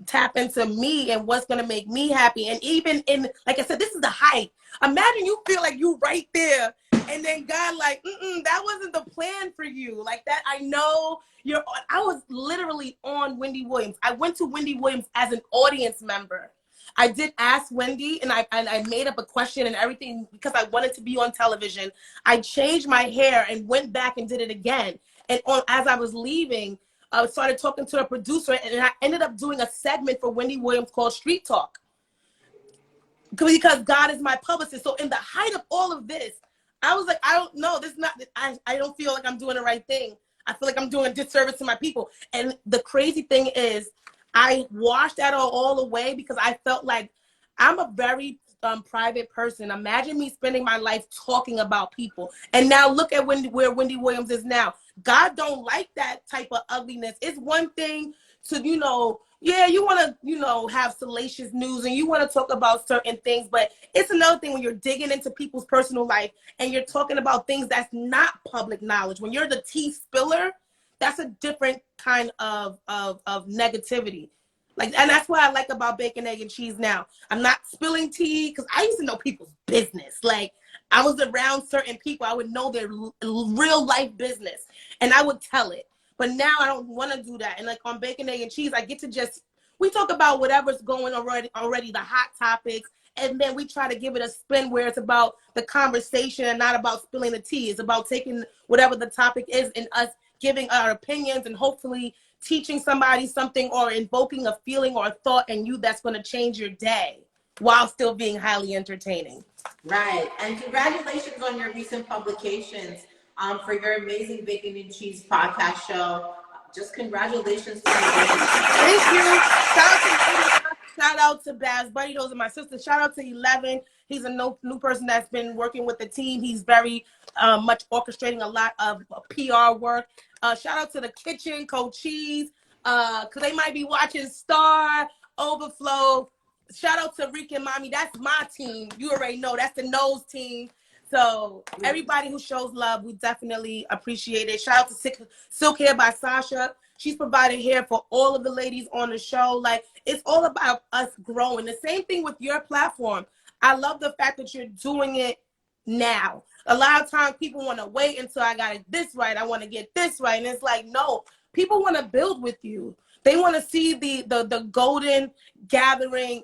tap into me and what's going to make me happy. And even in, like I said, this is the height. Imagine you feel like you right there, and then God like, that wasn't the plan for you. Like that, I know I was literally on Wendy Williams. I went to Wendy Williams as an audience member. I did ask Wendy, and I made up a question and everything because I wanted to be on television. I changed my hair and went back and did it again. And as I was leaving, I started talking to a producer, and I ended up doing a segment for Wendy Williams called Street Talk, because God is my publicist. So in the height of all of this, I was like, I don't know, I don't feel like I'm doing the right thing. I feel like I'm doing a disservice to my people. And the crazy thing is, I washed that all away because I felt like I'm a very private person. Imagine me spending my life talking about people. And now look at where Wendy Williams is now. God don't like that type of ugliness. It's one thing to, you know, yeah, you want to, you know, have salacious news and you want to talk about certain things, but it's another thing when you're digging into people's personal life and you're talking about things that's not public knowledge. When you're the tea spiller, that's a different kind of negativity. Like, and that's what I like about Bacon, Egg, and Cheese now. I'm not spilling tea because I used to know people's business. Like, I was around certain people. I would know their real life business and I would tell it. But now I don't want to do that. And like on Bacon, Egg, and Cheese, I get to just, we talk about whatever's going already, the hot topics. And then we try to give it a spin where it's about the conversation and not about spilling the tea. It's about taking whatever the topic is and us giving our opinions and hopefully teaching somebody something or invoking a feeling or a thought in you that's going to change your day while still being highly entertaining.
Right. And congratulations on your recent publications for your amazing Bacon and Cheese podcast show. Just congratulations to you.
Thank you. Shout out to Baz Buddy. Those are my sisters. Shout out to 11. He's a new person that's been working with the team. He's very much orchestrating a lot of PR work. Shout out to the kitchen, Coach Cheese, because they might be watching Star, Overflow. Shout out to Rick and Mommy. That's my team. You already know. That's the nose team. So everybody who shows love, we definitely appreciate it. Shout out to Silk Hair by Sasha. She's provided hair for all of the ladies on the show. Like, it's all about us growing. The same thing with your platform. I love the fact that you're doing it now. A lot of times people want to wait until I got this right. I want to get this right. And it's like, no, people want to build with you. They want to see the golden gathering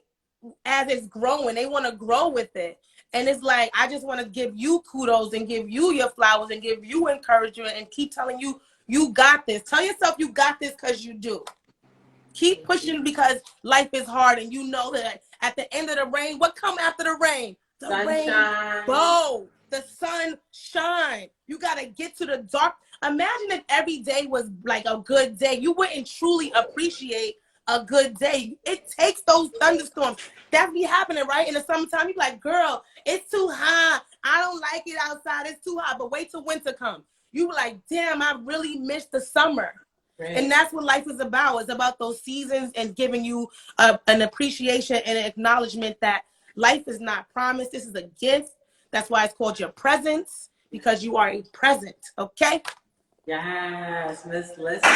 as it's growing. They want to grow with it. And it's like, I just want to give you kudos and give you your flowers and give you encouragement and keep telling you, you got this. Tell yourself you got this because you do. Keep pushing because life is hard and you know that at the end of the rain, what come after the rain? The
Sunshine.
rainbow. The sun shine. You got to get to the dark. Imagine if every day was like a good day. You wouldn't truly appreciate a good day. It takes those thunderstorms. That be happening, right? In the summertime, you be like, girl, it's too hot. I don't like it outside. It's too hot. But wait till winter comes. You be like, damn, I really missed the summer. Right. And that's what life is about. It's about those seasons and giving you an appreciation and an acknowledgement that life is not promised. This is a gift. That's why it's called your presence, because you are a present, okay?
Yes, Miss Listen.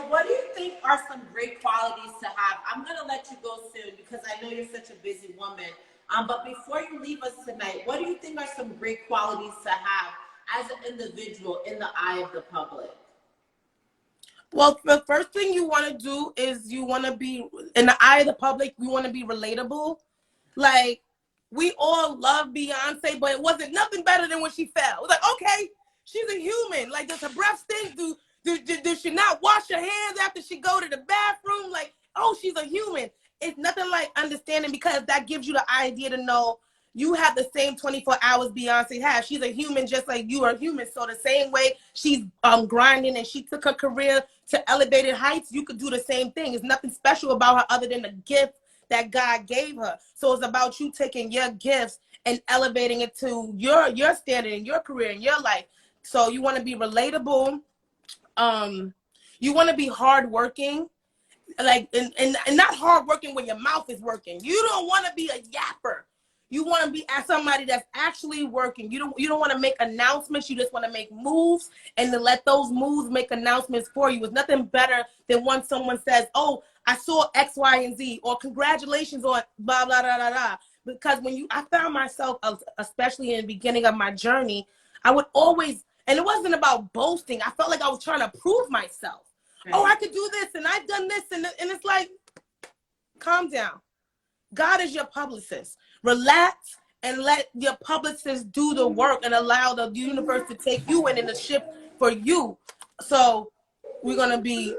What do you think are some great qualities to have? I'm going to let you go soon because I know you're such a busy woman. But before you leave us tonight, what do you think are some great qualities to have as an individual in the eye of the public?
Well, the first thing you want to do is you want to be, in the eye of the public, you want to be relatable. Like, we all love Beyonce, but it wasn't nothing better than when she fell. It was like, okay, she's a human. Like, does her breath stink? Did she not wash her hands after she go to the bathroom? Like, oh, she's a human. It's nothing like understanding, because that gives you the idea to know you have the same 24 hours Beyonce has. She's a human just like you are human. So the same way she's grinding and she took her career to elevated heights, you could do the same thing. There's nothing special about her other than the gift that God gave her. So it's about you taking your gifts and elevating it to your standard in your career, in your life. So you want to be relatable. You want to be hardworking. Like, and not hardworking when your mouth is working. You don't want to be a yapper. You want to be somebody that's actually working. You don't want to make announcements. You just want to make moves and to let those moves make announcements for you. It's nothing better than when someone says, oh, I saw X, Y, and Z, or congratulations on blah, blah, blah, blah, blah. Because I found myself, especially in the beginning of my journey, I would always, and it wasn't about boasting. I felt like I was trying to prove myself. Right. Oh, I could do this, and I've done this, and it's like, calm down. God is your publicist. Relax and let your publicist do the work and allow the universe to take you in the ship for you. So we're going to be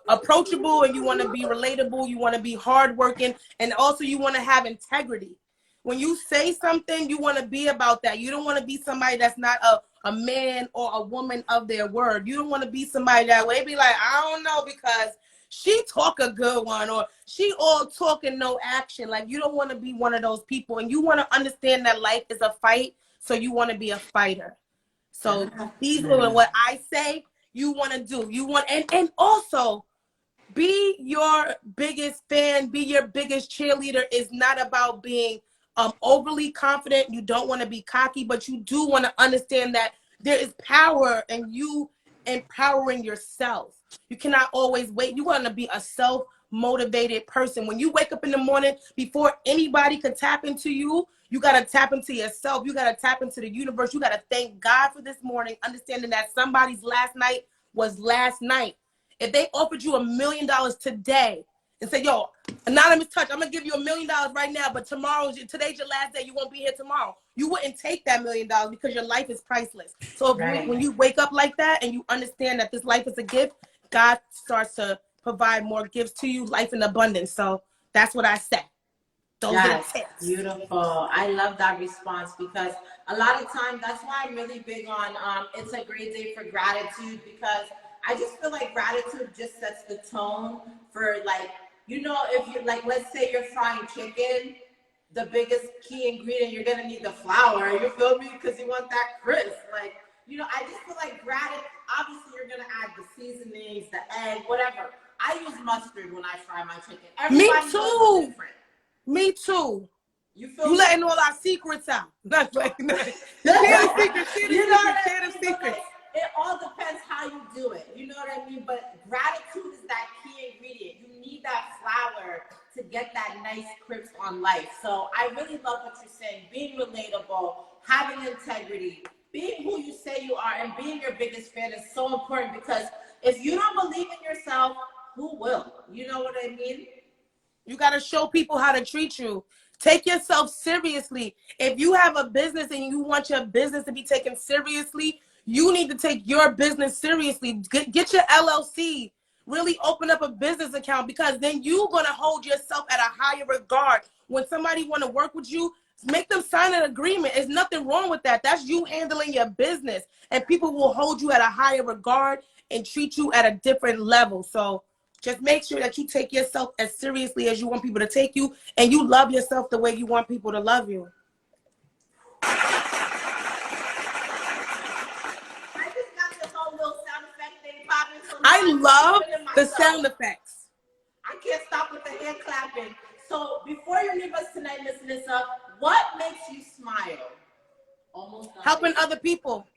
approachable, and you want to be relatable. You want to be hardworking, and also you want to have integrity. When you say something, you want to be about that. You don't want to be somebody that's not a man or a woman of their word. You don't want to be somebody that way be like, I don't know, because she talk a good one, or she all talk and no action. Like, you don't want to be one of those people, and you want to understand that life is a fight, so you want to be a fighter. So these are what I say you want to do. You want, and also be your biggest fan, be your biggest cheerleader. Is not about being overly confident. You don't want to be cocky, but you do want to understand that there is power in you empowering yourself. You cannot always wait. You want to be a self-motivated person. When you wake up in the morning, before anybody could tap into you, you got to tap into yourself. You got to tap into the universe. You got to thank God for this morning, understanding that somebody's last night was last night. If they offered you $1 million today and said, yo, anonymous touch, I'm going to give you $1 million right now, but today's your last day. You won't be here tomorrow. You wouldn't take that $1 million because your life is priceless. So when you wake up like that and you understand that this life is a gift, God starts to provide more gifts to you, life in abundance. So that's what I say. Those are the tips.
Beautiful. I love that response, because a lot of times that's why I'm really big on it's a great day for gratitude, because I just feel like gratitude just sets the tone for, like, you know, if you, like, let's say you're frying chicken, the biggest key ingredient, you're gonna need the flour, you feel me? Because you want that crisp. Like, you know, I just feel like gratitude, obviously you're gonna add the seasonings, the egg, whatever. I use mustard when I fry my chicken. Everybody
Me too.
different.
Me too.
You feel
you letting all our secrets out. That's like, share the secrets, share the secrets.
It all depends how you do it. You know what I mean? But gratitude is that key ingredient. You need that flour to get that nice crisp on life. So I really love what you're saying. Being relatable, having integrity, being who you say you are, and being your biggest fan is so important, because if you don't believe in yourself, who will? You know what I mean?
You got to show people how to treat you. Take yourself seriously. If you have a business and you want your business to be taken seriously, you need to take your business seriously. Get your LLC. Really open up a business account, because then you're going to hold yourself at a higher regard. When somebody want to work with you, make them sign an agreement. There's nothing wrong with that. That's you handling your business. And people will hold you at a higher regard and treat you at a different level. So just make sure that you take yourself as seriously as you want people to take you, and you love yourself the way you want people to love you. I love the sound effects.
I can't stop with the hand clapping. So before you leave us tonight, Miss Lissa, what makes you smile?
Helping other people.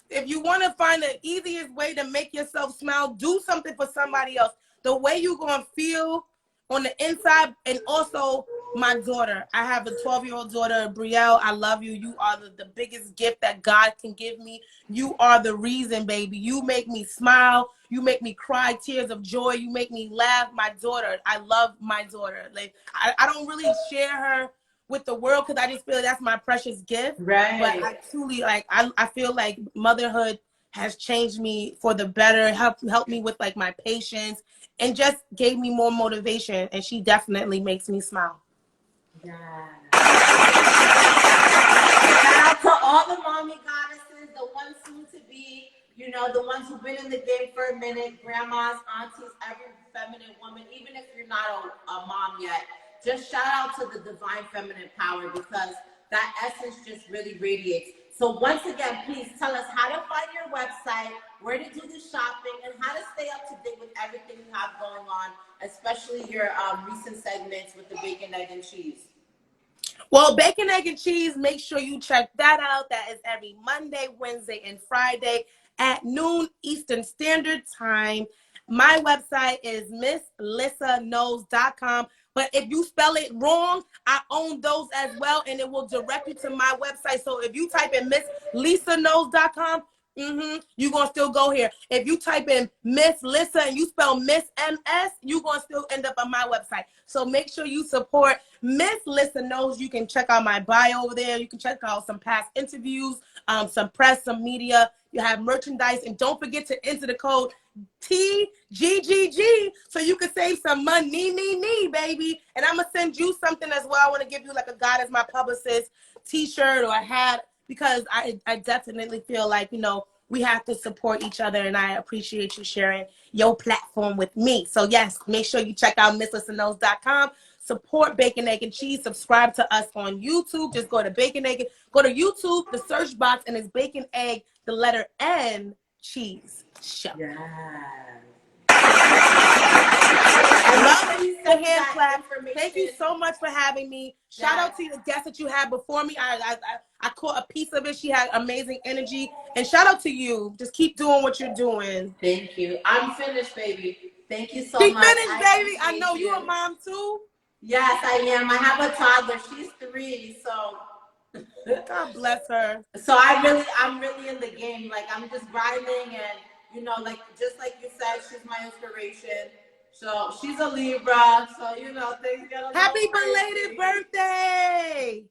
If you want to find the easiest way to make yourself smile, do something for somebody else. The way you're going to feel on the inside. And also my daughter. I have a 12-year-old daughter, Brielle. I love you. You are the biggest gift that God can give me. You are the reason, baby. You make me smile. You make me cry tears of joy. You make me laugh. My daughter, I love my daughter. Like, I don't really share her with the world, because I just feel like that's my precious gift.
Right.
But I truly, like, I feel like motherhood has changed me for the better, helped me with, like, my patience, and just gave me more motivation. And she definitely makes me smile.
Yeah. Shout out to all the mommy goddesses, the ones soon to be, you know, the ones who've been in the game for a minute, grandmas, aunties, every feminine woman, even if you're not a mom yet. Just shout out to the divine feminine power, because that essence just really radiates. So once again, please tell us how to find your website, where to do the shopping, and how to stay up to date with everything you have going on, especially your recent segments with the bacon, egg, and cheese.
Well, bacon, egg, and cheese, make sure you check that out. That is every Monday, Wednesday, and Friday at noon Eastern Standard Time. My website is misslissaknows.com. But if you spell it wrong, I own those as well, and it will direct you to my website. So if you type in misslissaknows.com, you're going to still go here. If you type in Miss Lissa and you spell Miss MS, you're going to still end up on my website. So make sure you support Miss Lissa Knows. You can check out my bio over there. You can check out some past interviews, some press, some media. You have merchandise. And don't forget to enter the code TGGG so you can save some money, baby. And I'm going to send you something as well. I want to give you like a God as my publicist t-shirt or a hat, because I definitely feel like, you know, we have to support each other, and I appreciate you sharing your platform with me. So yes, make sure you check out MissListenNotes.com. Support Bacon, Egg, and Cheese. Subscribe to us on YouTube. Just go to Bacon, Egg. Go to YouTube, the search box, and it's Bacon, Egg, the letter N, Cheese Show.
Yeah.
I love the hand clap. Thank you so much for having me. Shout out to the guest that you had before me. I caught a piece of it. She had amazing energy. And shout out to you. Just keep doing what you're doing.
Thank you. I'm finished, baby. Thank you so
She
much.
finished, baby. I know you're a mom too.
Yes, I am. I have a toddler. She's 3, so
God bless her.
So I'm really in the game. Like, I'm just grinding, and like just like you said, she's my inspiration. So she's a Libra. So things get a little
Happy
crazy.
belated birthday!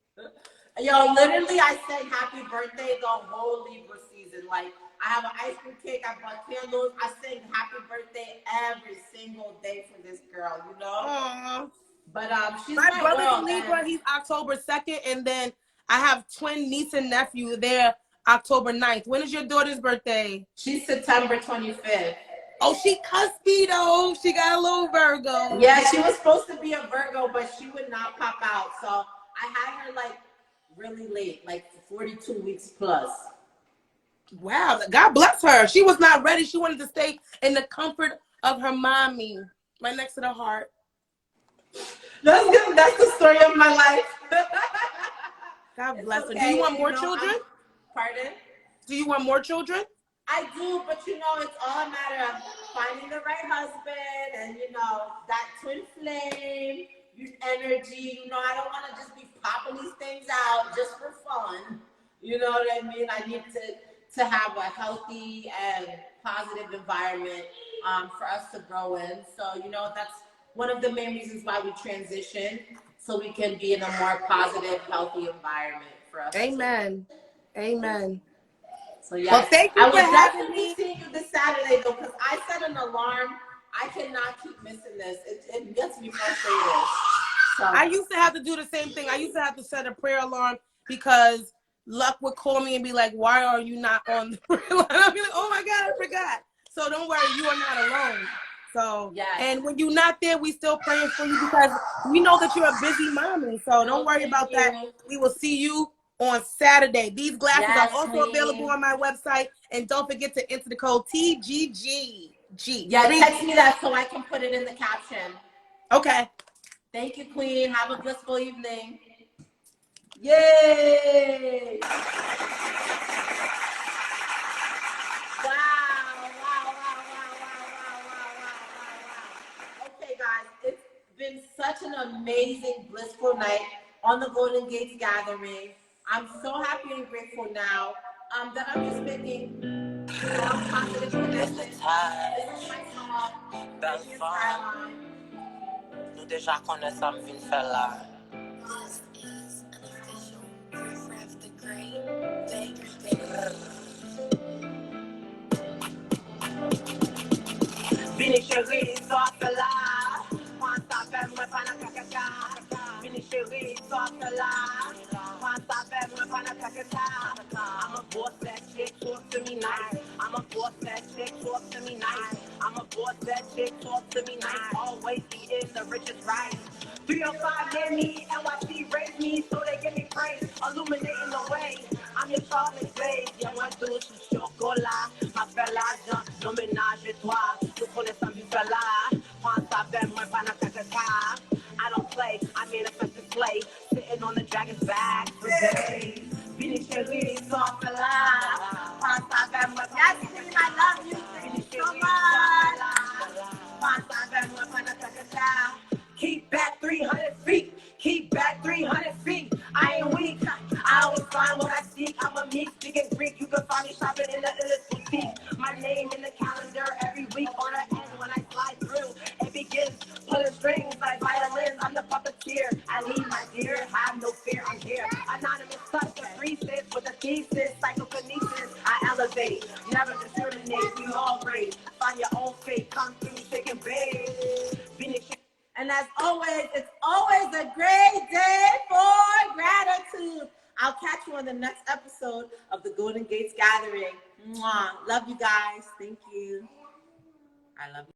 Yo, literally, I said happy birthday the whole Libra season. Like, I have an ice cream cake. I bought candles. I sang happy birthday every single day for this girl.
Aww.
But she's
my brother's
world,
Libra.
and
He's October 2nd, and then I have twin niece and nephew. They're October 9th. When is your daughter's birthday?
she's September 25th.
Oh, she cuspy though. She got a little Virgo.
Yeah, she was supposed to be a Virgo, but she would not pop out. So I had her like really late, like 42 weeks plus.
Wow, God bless her. She was not ready. She wanted to stay in the comfort of her mommy, right next to the heart.
That's the story of my life.
God bless her.
Okay.
Do you want more children?
Pardon?
Do you want more children?
I do, but it's all a matter of finding the right husband and that twin flame, energy. I don't want to just be popping these things out just for fun. You know what I mean? I need to have a healthy and positive environment for us to grow in. So that's one of the main reasons why we transition, so we can be in a more positive, healthy environment for us.
Amen. Amen.
So yes,
well, thank you
I
for
will
having
definitely
me.
see you this Saturday though, because I set an alarm. I cannot keep missing this. It gets me frustrated. So
I used to have to do the same thing. I used to have to set a prayer alarm because Luck would call me and be like, "Why are you not on the prayer line?" I'd be like, "Oh my God, I forgot." So don't worry, you are not alone. So
yes.
And when you're not there, we still praying for you because we know that you're a busy mommy. So don't worry about that. We will see you on Saturday. These glasses are also available on my website. And don't forget to enter the code TGGG.
Yeah, text me that so I can put it in the caption.
Okay.
Thank you, Queen. Have a blissful evening. Yay! Okay, guys, it's been such an amazing, blissful night on the Golden Gates Gathering. I'm so happy and grateful now that I'm just making strong, positive connections. This is my song. This is Skyline.
Nous déjà connaissons vin faire là. Vini chérie, sorte là. Moi ça fait moi pas na caca. Vini chérie, sorte là. Moi ça fait moi pas na caca. I'm a boss that chick, talk to me nice. I'm a boss that chick, talk to me nice. I'm a boss that chick, talk to me nice. Always eating the richest rice. 305 gave me NYC raised me, so they give me praise, illuminating the way. I'm your Charlotte Blaze, y'a moi tout sous chocolat. Ma fella, non ménage toi. Tu connais ça, du fella. Moi, ça fait moi, pas na caca. I don't play, I manifest display. Sitting on the dragon's back for days. Vini chérie, soft là. Moi, ça fait moi, yes, Queen, I love you. Vini chérie, soft là. Moi, ça fait moi, pas na caca. Keep back 300 feet. Keep back 300 feet. I ain't weak. I always find what I seek. I'm a meek, speaking Greek. You can find me shopping in the illest boutique. My name in the calendar every week on the end when I slide through. It begins pulling strings like violins. I'm the puppeteer. I lead my dear. Have no fear. I'm here. Anonymous touch the thesis with a thesis. Psychokinesis. I elevate. Never discriminate. We all great. Find your own fate. Come through, shake and bake.
And as always, it's always a great day for gratitude. I'll catch you on the next episode of the Golden Gates Gathering. Mwah. Love you guys. Thank you. I love you.